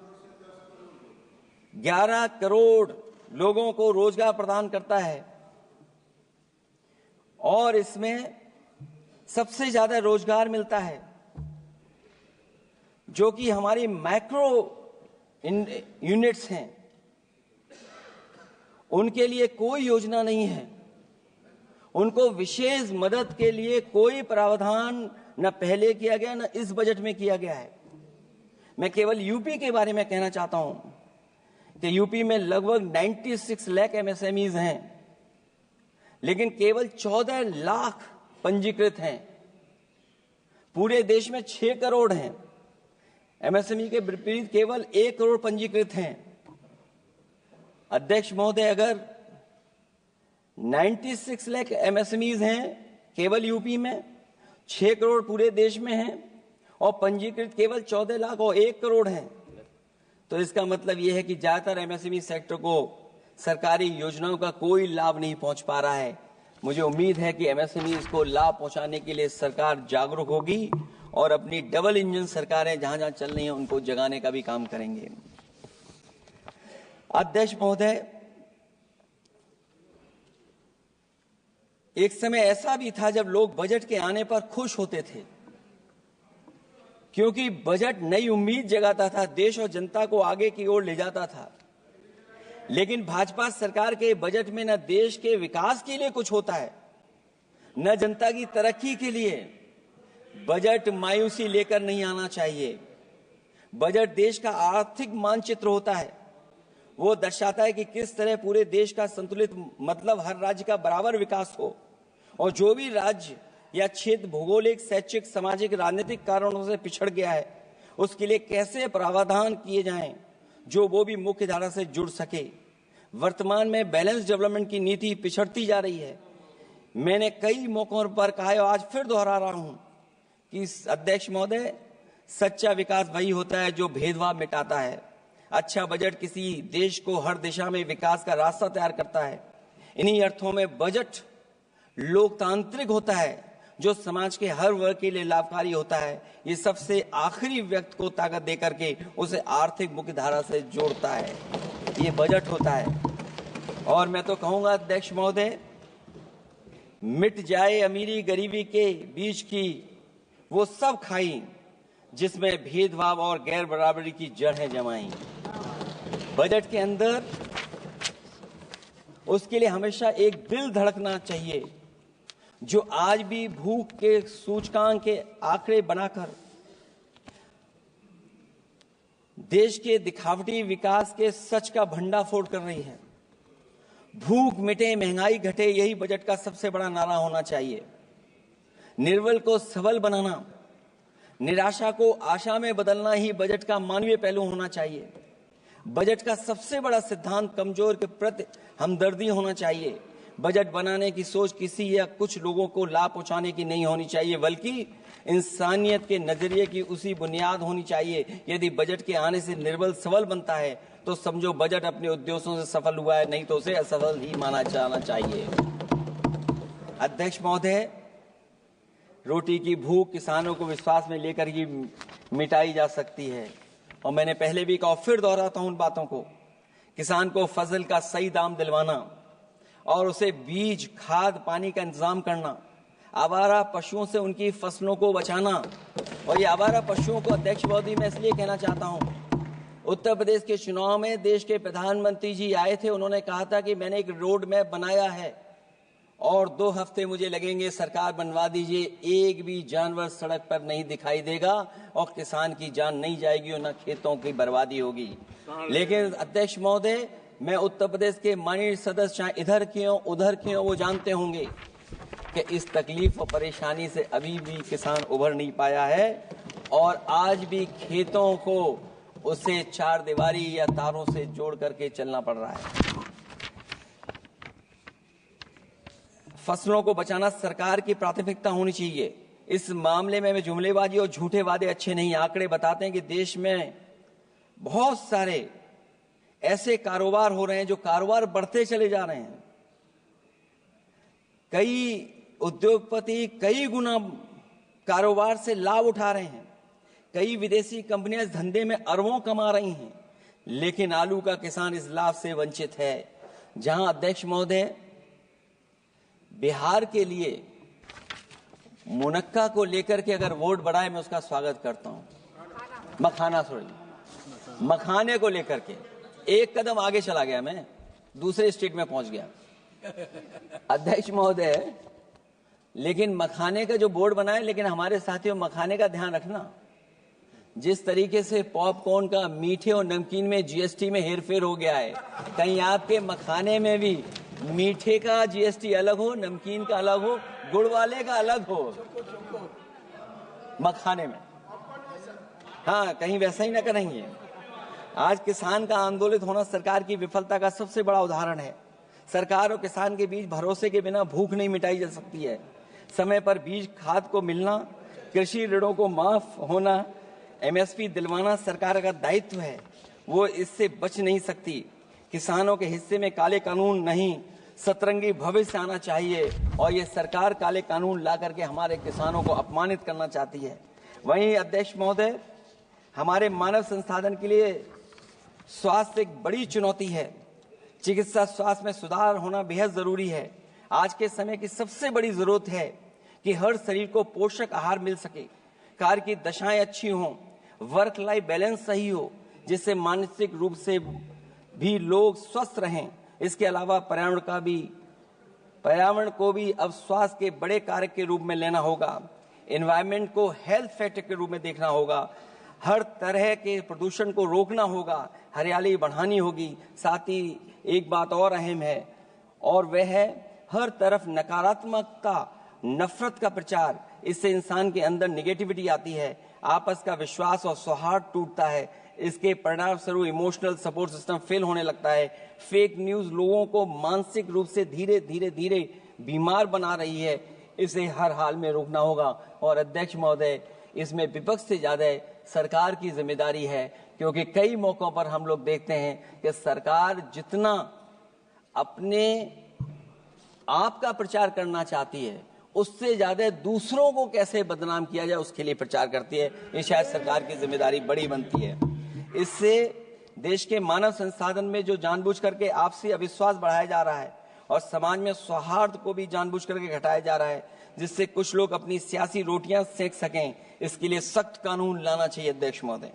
11 करोड़ लोगों को रोजगार प्रदान करता है, और इसमें सबसे ज्यादा रोजगार मिलता है जो कि हमारी माइक्रो यूनिट्स हैं। उनके लिए कोई योजना नहीं है, उनको विशेष मदद के लिए कोई प्रावधान न पहले किया गया न इस बजट में किया गया है। मैं केवल यूपी के बारे में कहना चाहता हूं कि यूपी में लगभग 96 लाख एमएसएमईज हैं, लेकिन केवल 14 लाख पंजीकृत हैं। पूरे देश में 6 करोड़ हैं, एमएसएमई के विपरीत केवल 1 करोड़ पंजीकृत हैं। अध्यक्ष महोदय, अगर 96 लाख एमएसएमईज हैं केवल यूपी में, 6 करोड़ पूरे देश में हैं, और पंजीकृत केवल 14 लाख और 1 करोड़ हैं, तो इसका मतलब यह है कि ज्यादातर एमएसएमई सेक्टर को सरकारी योजनाओं का कोई लाभ नहीं पहुंच पा रहा है। मुझे उम्मीद है कि एमएसएमई को लाभ पहुंचाने के लिए सरकार जागरूक होगी और अपनी डबल इंजन सरकारें जहां जहां चल रही हैं उनको जगाने का भी काम करेंगे। अध्यक्ष महोदय, एक समय ऐसा भी था जब लोग बजट के आने पर खुश होते थे, क्योंकि बजट नई उम्मीद जगाता था, देश और जनता को आगे की ओर ले जाता था। लेकिन भाजपा सरकार के बजट में न देश के विकास के लिए कुछ होता है, न जनता की तरक्की के लिए। बजट मायूसी लेकर नहीं आना चाहिए। बजट देश का आर्थिक मानचित्र होता है, वो दर्शाता है कि किस तरह पूरे देश का संतुलित, मतलब हर राज्य का बराबर विकास हो, और जो भी राज्य या क्षेत्र भौगोलिक, शैक्षिक, सामाजिक, राजनीतिक कारणों से पिछड़ गया है उसके लिए कैसे प्रावधान किए जाएं जो वो भी मुख्य धारा से जुड़ सके। वर्तमान में बैलेंस डेवलपमेंट की नीति पिछड़ती जा रही है। मैंने कई मौकों पर कहा है और आज फिर दोहरा रहा हूं कि अध्यक्ष महोदय, सच्चा विकास वही होता है जो भेदभाव मिटाता है। अच्छा बजट किसी देश को हर दिशा में विकास का रास्ता तैयार करता है। इन्हीं अर्थों में बजट लोकतांत्रिक होता है, जो समाज के हर वर्ग के लिए लाभकारी होता है। ये सबसे आखिरी व्यक्ति को ताकत देकर के उसे आर्थिक मुख्यधारा से जोड़ता है, ये बजट होता है। और मैं तो कहूंगा अध्यक्ष महोदय, मिट जाए अमीरी गरीबी के बीच की वो सब खाई जिसमें भेदभाव और गैर बराबरी की जड़ें जमाई। बजट के अंदर उसके लिए हमेशा एक दिल धड़कना चाहिए, जो आज भी भूख के सूचकांक के आंकड़े बनाकर देश के दिखावटी विकास के सच का भंडाफोड़ कर रही है। भूख मिटे, महंगाई घटे, यही बजट का सबसे बड़ा नारा होना चाहिए। निर्बल को सबल बनाना, निराशा को आशा में बदलना ही बजट का मानवीय पहलू होना चाहिए। बजट का सबसे बड़ा सिद्धांत कमजोर के प्रति हमदर्दी होना चाहिए। बजट बनाने की सोच किसी या कुछ लोगों को लाभ पहुंचाने की नहीं होनी चाहिए, बल्कि इंसानियत के नजरिए की उसी बुनियाद होनी चाहिए। यदि बजट के आने से निर्बल सबल बनता है तो समझो बजट अपने उद्देश्यों से सफल हुआ है, नहीं तो उसे असफल ही माना जाना चाहिए। अध्यक्ष महोदय, रोटी की भूख किसानों को विश्वास में लेकर ही मिटाई जा सकती है, और मैंने पहले भी कहा, फिर दोहराता हूं उन बातों को। किसान को फसल का सही दाम दिलवाना और उसे बीज, खाद, पानी का इंतजाम करना, आवारा पशुओं से उनकी फसलों को बचाना। और ये आवारा पशुओं को अध्यक्ष महोदय मैं इसलिए कहना चाहता हूं, उत्तर प्रदेश के चुनाव में देश के प्रधानमंत्री जी आए थे, उन्होंने कहा था कि मैंने एक रोड मैप बनाया है और 2 हफ्ते मुझे लगेंगे, सरकार बनवा दीजिए, एक भी जानवर सड़क पर नहीं दिखाई देगा और किसान की जान नहीं जाएगी और न खेतों की बर्बादी होगी। लेकिन अध्यक्ष महोदय, मैं उत्तर प्रदेश के माननीय सदस्य चाहे इधर के हों उधर के हों, वो जानते होंगे कि इस तकलीफ और परेशानी से अभी भी किसान उभर नहीं पाया है और आज भी खेतों को उसे 4 दीवारी या तारों से जोड़ करके चलना पड़ रहा है। फसलों को बचाना सरकार की प्राथमिकता होनी चाहिए। इस मामले में जुमलेबाजी और झूठे वादे अच्छे नहीं। आंकड़े बताते हैं कि देश में बहुत सारे ऐसे कारोबार हो रहे हैं जो कारोबार बढ़ते चले जा रहे हैं। कई उद्योगपति कई गुना कारोबार से लाभ उठा रहे हैं। कई विदेशी कंपनियां इस धंधे में अरबों कमा रही हैं, लेकिन आलू का किसान इस लाभ से वंचित है। जहां अध्यक्ष महोदय, बिहार के लिए मुनक्का को लेकर के अगर वोट बढ़ाए, मैं उसका स्वागत करता हूं। मखाने को लेकर के एक कदम आगे चला गया, मैं दूसरे स्टेट में पहुंच गया अध्यक्ष महोदय। लेकिन मखाने का जो बोर्ड बनाए, लेकिन हमारे साथियों, मखाने का ध्यान रखना, जिस तरीके से पॉपकॉर्न का मीठे और नमकीन में जीएसटी में हेरफेर हो गया है, कहीं आपके मखाने में भी मीठे का जीएसटी अलग हो, नमकीन का अलग हो, गुड़ वाले का अलग हो मखाने में। हाँ, कहीं वैसा ही ना करेंगे। आज किसान का आंदोलित होना सरकार की विफलता का सबसे बड़ा उदाहरण है। सरकार और किसान के बीच भरोसे के बिना भूख नहीं मिटाई जा सकती है। समय पर बीज, खाद को मिलना, कृषि ऋणों को माफ होना, एमएसपी दिलवाना सरकार का दायित्व है, वो इससे बच नहीं सकती। किसानों के हिस्से में काले कानून नहीं, सतरंगी भविष्य आना चाहिए, और ये सरकार काले कानून ला करके हमारे किसानों को अपमानित करना चाहती है। वहीं अध्यक्ष महोदय, हमारे मानव संसाधन के लिए स्वास्थ्य एक बड़ी चुनौती है। चिकित्सा स्वास्थ्य में सुधार होना बेहद जरूरी है। आज के समय की सबसे बड़ी जरूरत है कि हर शरीर को पोषक आहार मिल सके, कार्य की दशाएं अच्छी हों, वर्क लाइफ बैलेंस सही हो, जिससे मानसिक रूप से भी लोग स्वस्थ रहें। इसके अलावा पर्यावरण को भी अब स्वास्थ्य के बड़े कारक के रूप में लेना होगा। एनवायरनमेंट को हेल्थ फैक्टर के रूप में देखना होगा। हर तरह के प्रदूषण को रोकना होगा, हरियाली बढ़ानी होगी। साथ ही एक बात और अहम है, और वह है हर तरफ नकारात्मकता, नफरत का प्रचार। इससे इंसान के अंदर निगेटिविटी आती है, आपस का विश्वास और सौहार्द टूटता है। इसके परिणाम स्वरूप इमोशनल सपोर्ट सिस्टम फेल होने लगता है। फेक न्यूज लोगों को मानसिक रूप से धीरे धीरे बीमार बना रही है। इसे हर हाल में रोकना होगा। और अध्यक्ष महोदय, इसमें विपक्ष से ज्यादा सरकार की जिम्मेदारी है, क्योंकि कई मौकों पर हम लोग देखते हैं कि सरकार जितना अपने आप का प्रचार करना चाहती है, उससे ज्यादा दूसरों को कैसे बदनाम किया जाए उसके लिए प्रचार करती है। ये शायद सरकार की जिम्मेदारी बड़ी बनती है। इससे देश के मानव संसाधन में जो जानबूझ करके आपसी अविश्वास बढ़ाया जा रहा है और समाज में सौहार्द को भी जानबूझ करके घटाया जा रहा है, जिससे कुछ लोग अपनी सियासी रोटियां सेक सकें, इसके लिए सख्त कानून लाना चाहिए। अध्यक्ष महोदय,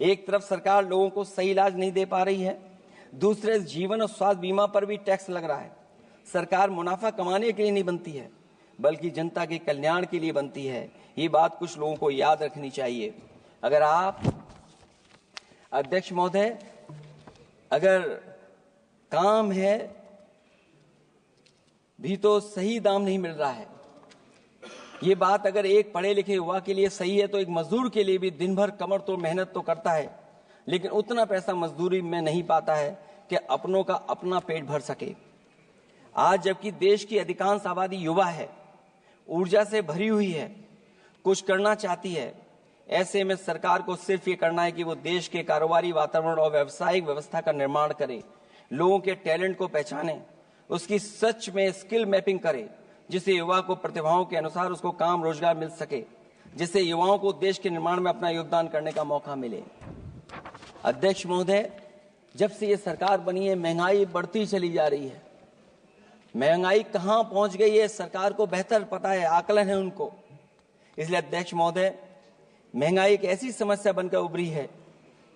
एक तरफ सरकार लोगों को सही इलाज नहीं दे पा रही है, दूसरे जीवन और स्वास्थ्य बीमा पर भी टैक्स लग रहा है। सरकार मुनाफा कमाने के लिए नहीं बनती है, बल्कि जनता के कल्याण के लिए बनती है। ये बात कुछ लोगों को याद रखनी चाहिए। अगर आप अध्यक्ष महोदय, अगर काम है भी तो सही दाम नहीं मिल रहा है, ये बात अगर एक पढ़े लिखे युवा के लिए सही है तो एक मजदूर के लिए भी दिन भर कमर तोड़ मेहनत तो करता है, लेकिन उतना पैसा मजदूरी में नहीं पाता है कि अपनों का अपना पेट भर सके। आज जबकि देश की अधिकांश आबादी युवा है, ऊर्जा से भरी हुई है, कुछ करना चाहती है, ऐसे में सरकार को सिर्फ ये करना है कि वो देश के कारोबारी वातावरण और व्यावसायिक व्यवस्था का निर्माण करे, लोगों के टैलेंट को पहचाने, उसकी सच में स्किल मैपिंग करे, जिससे युवा को प्रतिभाओं के अनुसार उसको काम रोजगार मिल सके, जिससे युवाओं को देश के निर्माण में अपना योगदान करने का मौका मिले। अध्यक्ष महोदय, जब से ये सरकार बनी है महंगाई बढ़ती चली जा रही है। महंगाई कहां पहुंच गई है सरकार को बेहतर पता है, आकलन है उनको। इसलिए अध्यक्ष महोदय, महंगाई एक ऐसी समस्या बनकर उभरी है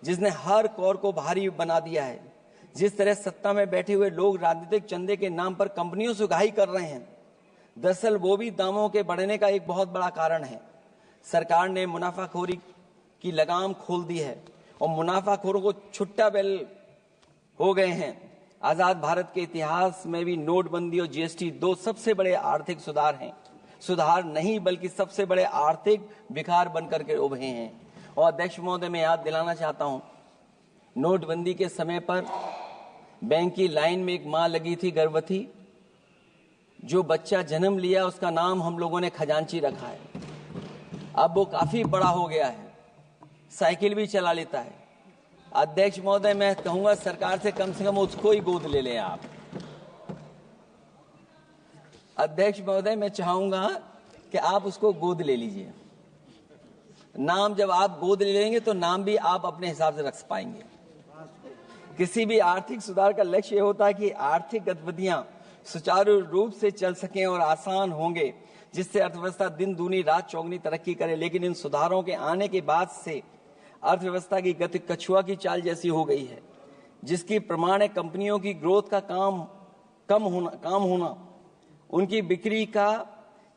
जिसने हर कौर को भारी बना दिया है। जिस तरह सत्ता में बैठे हुए लोग राजनीतिक चंदे के नाम पर कंपनियों से उगाही कर रहे हैं, दरअसल वो भी दामों के बढ़ने का एक बहुत बड़ा कारण है। सरकार ने मुनाफाखोरी की लगाम खोल दी है और मुनाफाखोरों को छुट्टा बैल हो गए हैं। आजाद भारत के इतिहास में भी नोटबंदी और जीएसटी दो सबसे बड़े आर्थिक सुधार हैं, सुधार नहीं बल्कि सबसे बड़े आर्थिक विकार बनकर के उभरे हैं। और अध्यक्ष महोदय, मैं याद दिलाना चाहता हूं, नोटबंदी के समय पर बैंक की लाइन में एक मां लगी थी गर्भवती, जो बच्चा जन्म लिया उसका नाम हम लोगों ने खजांची रखा है। अब वो काफी बड़ा हो गया है, साइकिल भी चला लेता है। अध्यक्ष महोदय, मैं कहूंगा सरकार से कम उसको ही गोद ले लें आप। अध्यक्ष महोदय, मैं चाहूंगा कि आप उसको गोद ले लीजिए। नाम जब आप गोद ले लेंगे तो नाम भी आप अपने हिसाब से रख पाएंगे। किसी भी आर्थिक सुधार का लक्ष्य ये होता है कि आर्थिक गतिविधियां सुचारू रूप से चल सकें और आसान होंगे, जिससे अर्थव्यवस्था दिन दूनी रात चौगुनी तरक्की करे। लेकिन इन सुधारों के आने के बाद से अर्थव्यवस्था की गति कछुआ की चाल जैसी हो गई है, जिसकी प्रमाण है कंपनियों की ग्रोथ का काम होना, उनकी बिक्री का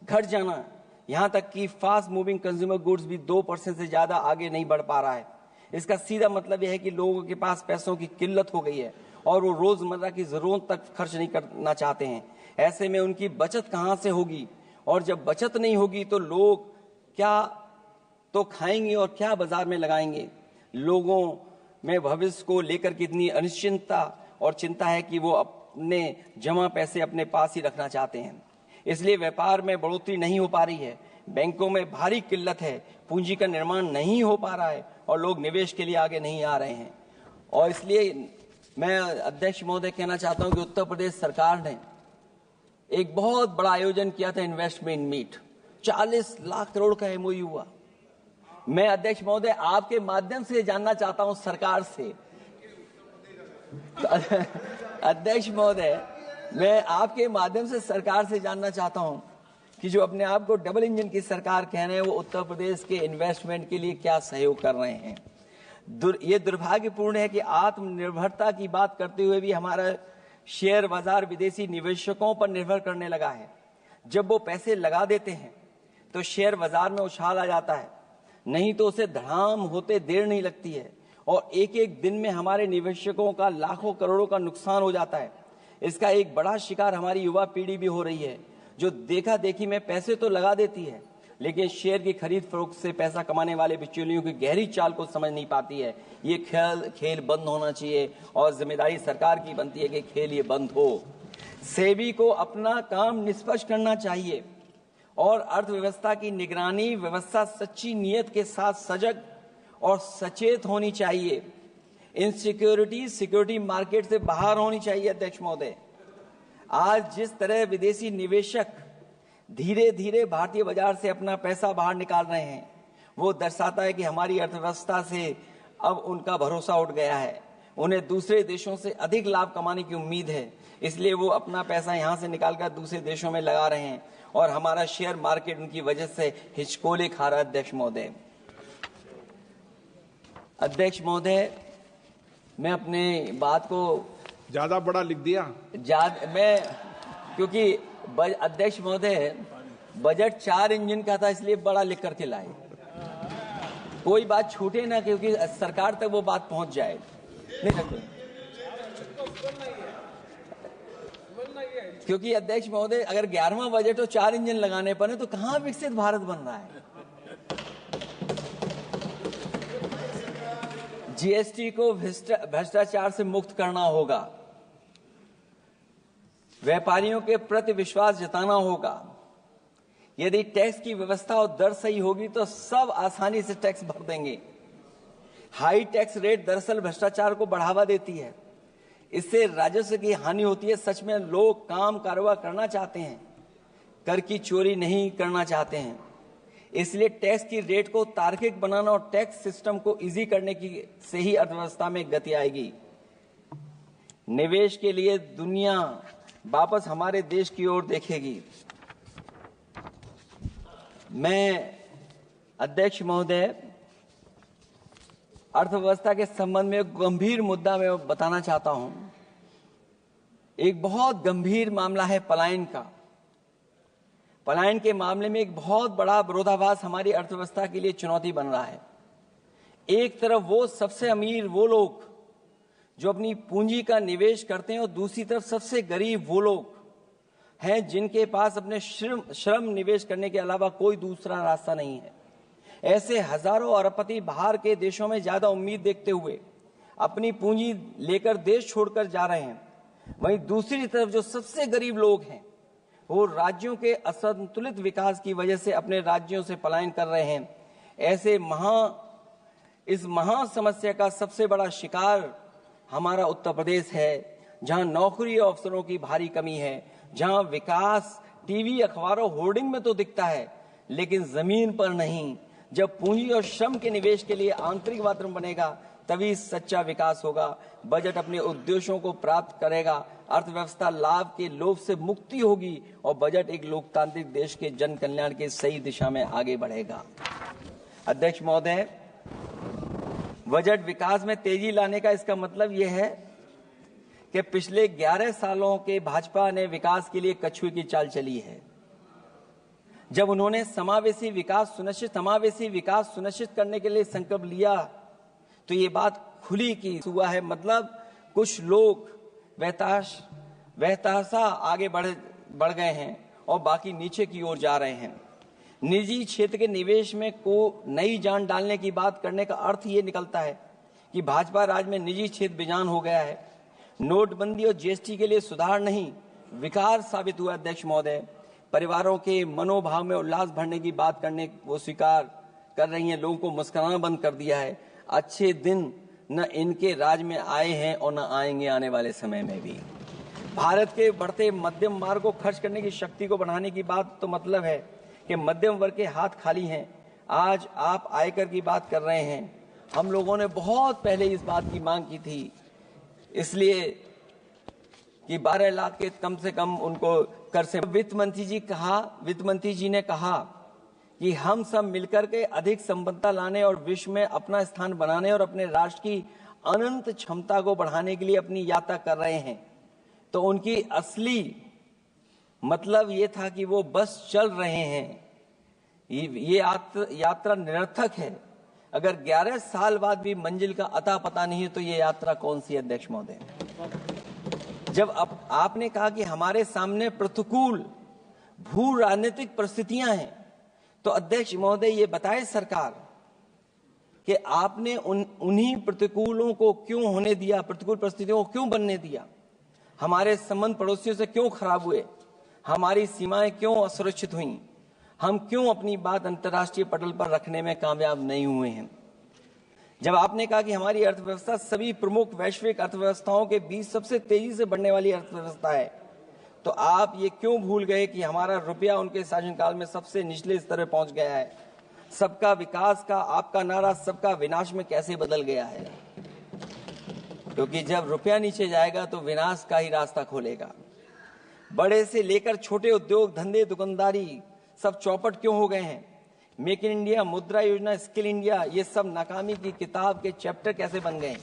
घट जाना, यहां तक कि फास्ट मूविंग कंज्यूमर गुड्स भी 2% से ज्यादा आगे नहीं बढ़ पा रहा है। इसका सीधा मतलब यह है कि लोगों के पास पैसों की किल्लत हो गई है और वो रोजमर्रा की जरूरत तक खर्च नहीं करना चाहते हैं। ऐसे में उनकी बचत कहां से होगी, और जब बचत नहीं होगी तो लोग क्या तो खाएंगे और क्या बाजार में लगाएंगे। लोगों में भविष्य को लेकर कितनी अनिश्चितता और चिंता है कि वो अपने जमा पैसे अपने पास ही रखना चाहते हैं। इसलिए व्यापार में बढ़ोतरी नहीं हो पा रही है, बैंकों में भारी किल्लत है, पूंजी का निर्माण नहीं हो पा रहा है और लोग निवेश के लिए आगे नहीं आ रहे हैं। और इसलिए मैं अध्यक्ष महोदय कहना चाहता हूं कि उत्तर प्रदेश सरकार ने एक बहुत बड़ा आयोजन किया था, इन्वेस्टमेंट मीट, 40 लाख करोड़ का एमओयू हुआ। मैं अध्यक्ष महोदय आपके माध्यम से जानना चाहता हूं सरकार से, अध्यक्ष महोदय मैं आपके माध्यम से सरकार से जानना चाहता हूं कि जो अपने आप को डबल इंजन की सरकार कह रहे हैं, वो उत्तर प्रदेश के इन्वेस्टमेंट के लिए क्या सहयोग कर रहे हैं। ये दुर्भाग्यपूर्ण है कि आत्मनिर्भरता की बात करते हुए भी हमारा शेयर बाजार विदेशी निवेशकों पर निर्भर करने लगा है। जब वो पैसे लगा देते हैं तो शेयर बाजार में उछाल आ जाता है, नहीं तो उसे धड़ाम होते देर नहीं लगती है और एक एक दिन में हमारे निवेशकों का लाखों करोड़ों का नुकसान हो जाता है। इसका एक बड़ा शिकार हमारी युवा पीढ़ी भी हो रही है, जो देखा देखी में पैसे तो लगा देती है लेकिन शेयर की खरीद फरोख्त से पैसा कमाने वाले बिचौलियों की गहरी चाल को समझ नहीं पाती है। ये खेल बंद होना चाहिए और जिम्मेदारी सरकार की बनती है कि खेल ये बंद हो। सेबी को अपना काम निष्पक्ष करना चाहिए और अर्थव्यवस्था की निगरानी व्यवस्था सच्ची नीयत के साथ सजग और सचेत होनी चाहिए। इनसिक्योरिटी सिक्योरिटी मार्केट से बाहर होनी चाहिए। अध्यक्ष महोदय, आज जिस तरह विदेशी निवेशक धीरे धीरे भारतीय बाजार से अपना पैसा बाहर निकाल रहे हैं, वो दर्शाता है कि हमारी अर्थव्यवस्था से अब उनका भरोसा उठ गया है। उन्हें दूसरे देशों से अधिक लाभ कमाने की उम्मीद है, इसलिए वो अपना पैसा यहां से निकालकर दूसरे देशों में लगा रहे हैं और हमारा शेयर मार्केट उनकी वजह से हिचकोले खा रहा है। अध्यक्ष महोदय, मैं अपने बात को ज्यादा बड़ा लिख दिया क्योंकि अध्यक्ष महोदय बजट 4 इंजन का था, इसलिए बड़ा लिख करके लाए। कोई बात छूटे ना, क्योंकि सरकार तक वो बात पहुंच जाए। नहीं क्योंकि अध्यक्ष महोदय, अगर 11वां बजट हो 4 इंजन लगाने पड़े तो कहां विकसित भारत बन रहा है। जीएसटी को भ्रष्टाचार से मुक्त करना होगा, व्यापारियों के प्रति विश्वास जताना होगा। यदि टैक्स की व्यवस्था और दर सही होगी तो सब आसानी से टैक्स भर देंगे। हाई टैक्स रेट दरअसल भ्रष्टाचार को बढ़ावा देती है, इससे राजस्व की हानि होती है। सच में लोग काम कारोबार करना चाहते हैं, कर की चोरी नहीं करना चाहते हैं। इसलिए टैक्स की रेट को तार्किक बनाना और टैक्स सिस्टम को इजी करने की से ही अर्थव्यवस्था में गति आएगी। निवेश के लिए दुनिया वापस हमारे देश की ओर देखेगी। मैं अध्यक्ष महोदय, अर्थव्यवस्था के संबंध में एक गंभीर मुद्दा मैं बताना चाहता हूं। एक बहुत गंभीर मामला है पलायन का। पलायन के मामले में एक बहुत बड़ा विरोधाभास हमारी अर्थव्यवस्था के लिए चुनौती बन रहा है। एक तरफ वो सबसे अमीर वो लोग जो अपनी पूंजी का निवेश करते हैं और दूसरी तरफ सबसे गरीब वो लोग हैं जिनके पास अपने श्रम निवेश करने के अलावा कोई दूसरा रास्ता नहीं है। ऐसे हजारों अरबपति बाहर के देशों में ज्यादा उम्मीद देखते हुए अपनी पूंजी लेकर देश छोड़कर जा रहे हैं। वहीं दूसरी तरफ जो सबसे गरीब लोग हैं वो राज्यों के असंतुलित विकास की वजह से अपने राज्यों से पलायन कर रहे हैं। ऐसे इस महा समस्या का सबसे बड़ा शिकार हमारा उत्तर प्रदेश है, जहां नौकरी और अवसरों की भारी कमी है, जहां विकास टीवी अखबारों होर्डिंग में तो दिखता है लेकिन जमीन पर नहीं। जब पूंजी और श्रम के निवेश के लिए आंतरिक वातावरण बनेगा तभी सच्चा विकास होगा, बजट अपने उद्देश्यों को प्राप्त करेगा, अर्थव्यवस्था लाभ के लोभ से मुक्ति होगी और बजट एक लोकतांत्रिक देश के जन कल्याण की सही दिशा में आगे बढ़ेगा। अध्यक्ष महोदय, बजट विकास में तेजी लाने का इसका मतलब यह है कि पिछले 11 सालों के भाजपा ने विकास के लिए कछुए की चाल चली है। जब उन्होंने समावेशी विकास सुनिश्चित करने के लिए संकल्प लिया तो ये बात खुली की हुआ है। मतलब कुछ लोग वहताशा आगे बढ़ गए हैं और बाकी नीचे की ओर जा रहे हैं। निजी क्षेत्र के निवेश में को नई जान डालने की बात करने का अर्थ ये निकलता है कि भाजपा राज में निजी क्षेत्र बेजान हो गया है। नोटबंदी और जीएसटी के लिए सुधार नहीं विकार साबित हुआ। अध्यक्ष महोदय, परिवारों के मनोभाव में उल्लास भरने की बात करने वो स्वीकार कर रही हैं, लोगों को मुस्कुराना बंद कर दिया है। अच्छे दिन न इनके राज में आए हैं और न आएंगे आने वाले समय में भी। भारत के बढ़ते मध्यम मार्ग को खर्च करने की शक्ति को बढ़ाने की बात तो मतलब है कि मध्यम वर्ग के हाथ खाली हैं। आज आप आयकर की बात कर रहे हैं, हम लोगों ने बहुत पहले इस बात की मांग की थी, इसलिए कि 12 लाख के कम से कम उनको कर से। वित्त मंत्री जी ने कहा कि हम सब मिलकर के अधिक संपन्नता लाने और विश्व में अपना स्थान बनाने और अपने राष्ट्र की अनंत क्षमता को बढ़ाने के लिए अपनी यात्रा कर रहे हैं। तो उनकी असली मतलब ये था कि वो बस चल रहे हैं। ये यात्रा निरर्थक है। अगर 11 साल बाद भी मंजिल का अता पता नहीं है तो ये यात्रा कौन सी? अध्यक्ष महोदय, जब आपने कहा कि हमारे सामने प्रतिकूल भू राजनीतिक परिस्थितियां हैं, तो अध्यक्ष महोदय ये बताए सरकार कि आपने उन्हीं प्रतिकूलों को क्यों होने दिया, प्रतिकूल परिस्थितियों को क्यों बनने दिया? हमारे संबंध पड़ोसियों से क्यों खराब हुए? हमारी सीमाएं क्यों असुरक्षित हुई? हम क्यों अपनी बात अंतर्राष्ट्रीय पटल पर रखने में कामयाब नहीं हुए हैं? जब आपने कहा कि हमारी अर्थव्यवस्था सभी प्रमुख वैश्विक अर्थव्यवस्थाओं के बीच सबसे तेजी से बढ़ने वाली अर्थव्यवस्था है, तो आप ये क्यों भूल गए कि हमारा रुपया उनके शासनकाल में सबसे निचले स्तर पर पहुंच गया है? सबका विकास का आपका नारा सबका विनाश में कैसे बदल गया है? क्योंकि जब रुपया नीचे जाएगा तो विनाश का ही रास्ता खोलेगा। बड़े से लेकर छोटे उद्योग धंधे दुकानदारी सब चौपट क्यों हो गए हैं? मेक इन इंडिया, मुद्रा योजना, स्किल इंडिया, ये सब नाकामी की किताब के चैप्टर कैसे बन गए?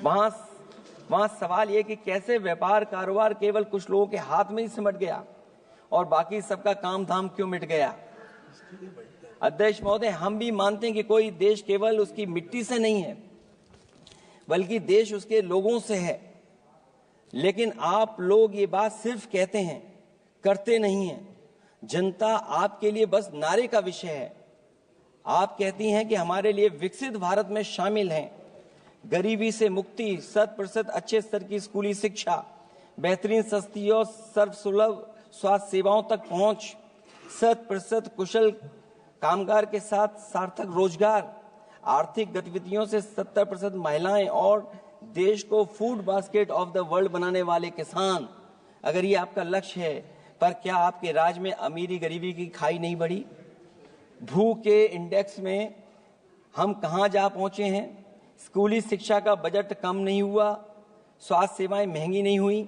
वहां सवाल ये कि कैसे व्यापार कारोबार केवल कुछ लोगों के हाथ में ही सिमट गया और बाकी सबका काम धाम क्यों मिट गया? अध्यक्ष महोदय, हम भी मानते हैं कि कोई देश केवल उसकी मिट्टी से नहीं है, बल्कि देश उसके लोगों से है। लेकिन आप लोग ये बात सिर्फ कहते हैं, करते नहीं हैं। जनता आपके लिए बस नारे का विषय है। आप कहती हैं कि हमारे लिए विकसित भारत में शामिल हैं, गरीबी से मुक्ति, 100% अच्छे स्तर की स्कूली शिक्षा, बेहतरीन सस्ती और सर्वसुलभ स्वास्थ्य सेवाओं तक पहुंच, 100% कुशल कामगार के साथ सार्थक रोजगार, आर्थिक गतिविधियों से 70% महिलाएं और देश को food basket of the world बनाने वाले किसान। अगर ये आपका लक्ष्य है, पर क्या आपके राज्य में अमीरी गरीबी की खाई नहीं बढ़ी? भूख के इंडेक्स में हम कहां जा पहुंचे हैं? स्कूली शिक्षा का बजट कम नहीं हुआ, स्वास्थ्य सेवाएं महंगी नहीं हुई,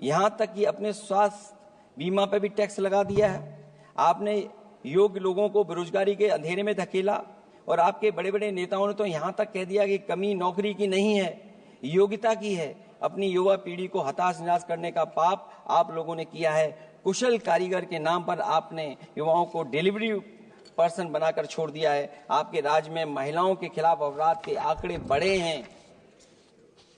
यहां तक कि अपने स्वास्थ्य बीमा पर भी टैक्स लगा दिया है। आपने योग्य लोगों को बेरोजगारी के अंधेरे में धकेला और आपके बड़े बड़े नेताओं ने तो यहां तक कह दिया कि कमी नौकरी की नहीं है, योग्यता की है। अपनी युवा पीढ़ी को हताश निराश करने का पाप आप लोगों ने किया है। कुशल कारीगर के नाम पर आपने युवाओं को डिलीवरी पर्सन बनाकर छोड़ दिया है। आपके राज्य में महिलाओं के खिलाफ अपराध के आंकड़े बढ़े हैं।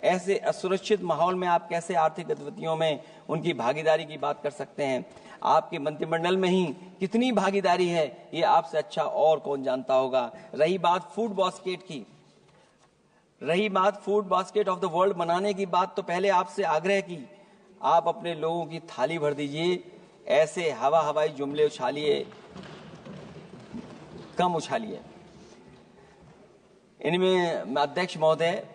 ऐसे असुरक्षित माहौल में आप कैसे आर्थिक गतिविधियों में उनकी भागीदारी की बात कर सकते हैं? आपके मंत्रिमंडल में ही कितनी भागीदारी है, ये आपसे अच्छा और कौन जानता होगा। रही बात फूड बास्केट की, रही बात food basket of the world बनाने की बात, तो पहले आपसे आग्रह की आप अपने लोगों की थाली भर दीजिए। ऐसे हवाई जुमले उछालिए, कम उछालिए। इनमें अध्यक्ष महोदय,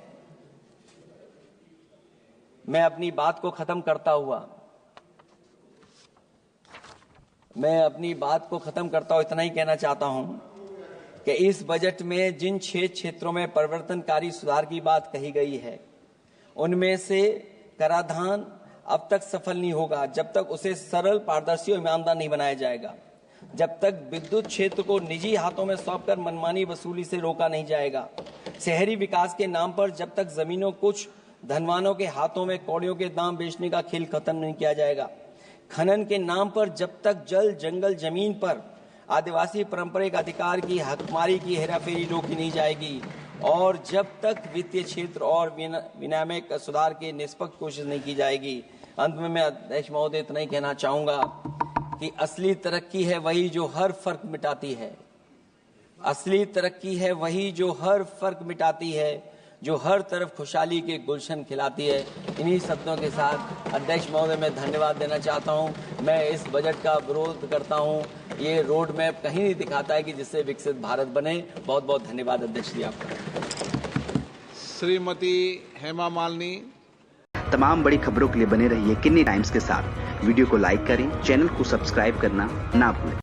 मैं अपनी बात को खत्म करता हुआ इतना ही कहना चाहता हूं कि इस बजट में जिन 6 क्षेत्रों में परिवर्तनकारी सुधार की बात कही गई है, उनमें से कराधान अब तक सफल नहीं होगा जब तक उसे सरल, पारदर्शी और ईमानदार नहीं बनाया जाएगा। जब तक विद्युत क्षेत्र को निजी हाथों में सौंपकर मनमानी वसूली से रोका नहीं जाएगा। शहरी विकास के नाम पर जब तक जमीनों कुछ धनवानों के हाथों में कौड़ियों के दाम बेचने का खेल खत्म नहीं किया जाएगा। खनन के नाम पर जब तक जल, जंगल, जमीन पर आदिवासी पारंपरिक अधिकार की हकमारी की हेराफेरी रोकी नहीं जाएगी, और जब तक वित्तीय क्षेत्र और विनियामक सुधार की निष्पक्ष कोशिश नहीं की जाएगी। अंत में मैं अध्यक्ष महोदय इतना ही कहना चाहूंगा कि असली तरक्की है वही जो हर फर्क मिटाती है। असली तरक्की है वही जो हर फर्क मिटाती है, जो हर तरफ खुशहाली के गुलशन खिलाती है। इन्हीं शब्दों के साथ अध्यक्ष महोदय मैं धन्यवाद देना चाहता हूं। मैं इस बजट का विरोध करता हूं। ये रोड मैप कहीं नहीं दिखाता है कि जिससे विकसित भारत बने। बहुत बहुत धन्यवाद अध्यक्ष जी आपका। श्रीमती हेमा मालिनी। तमाम बड़ी खबरों के लिए बने रहिए किन्नी टाइम्स के साथ। वीडियो को लाइक करें, चैनल को सब्सक्राइब करना ना भूलें।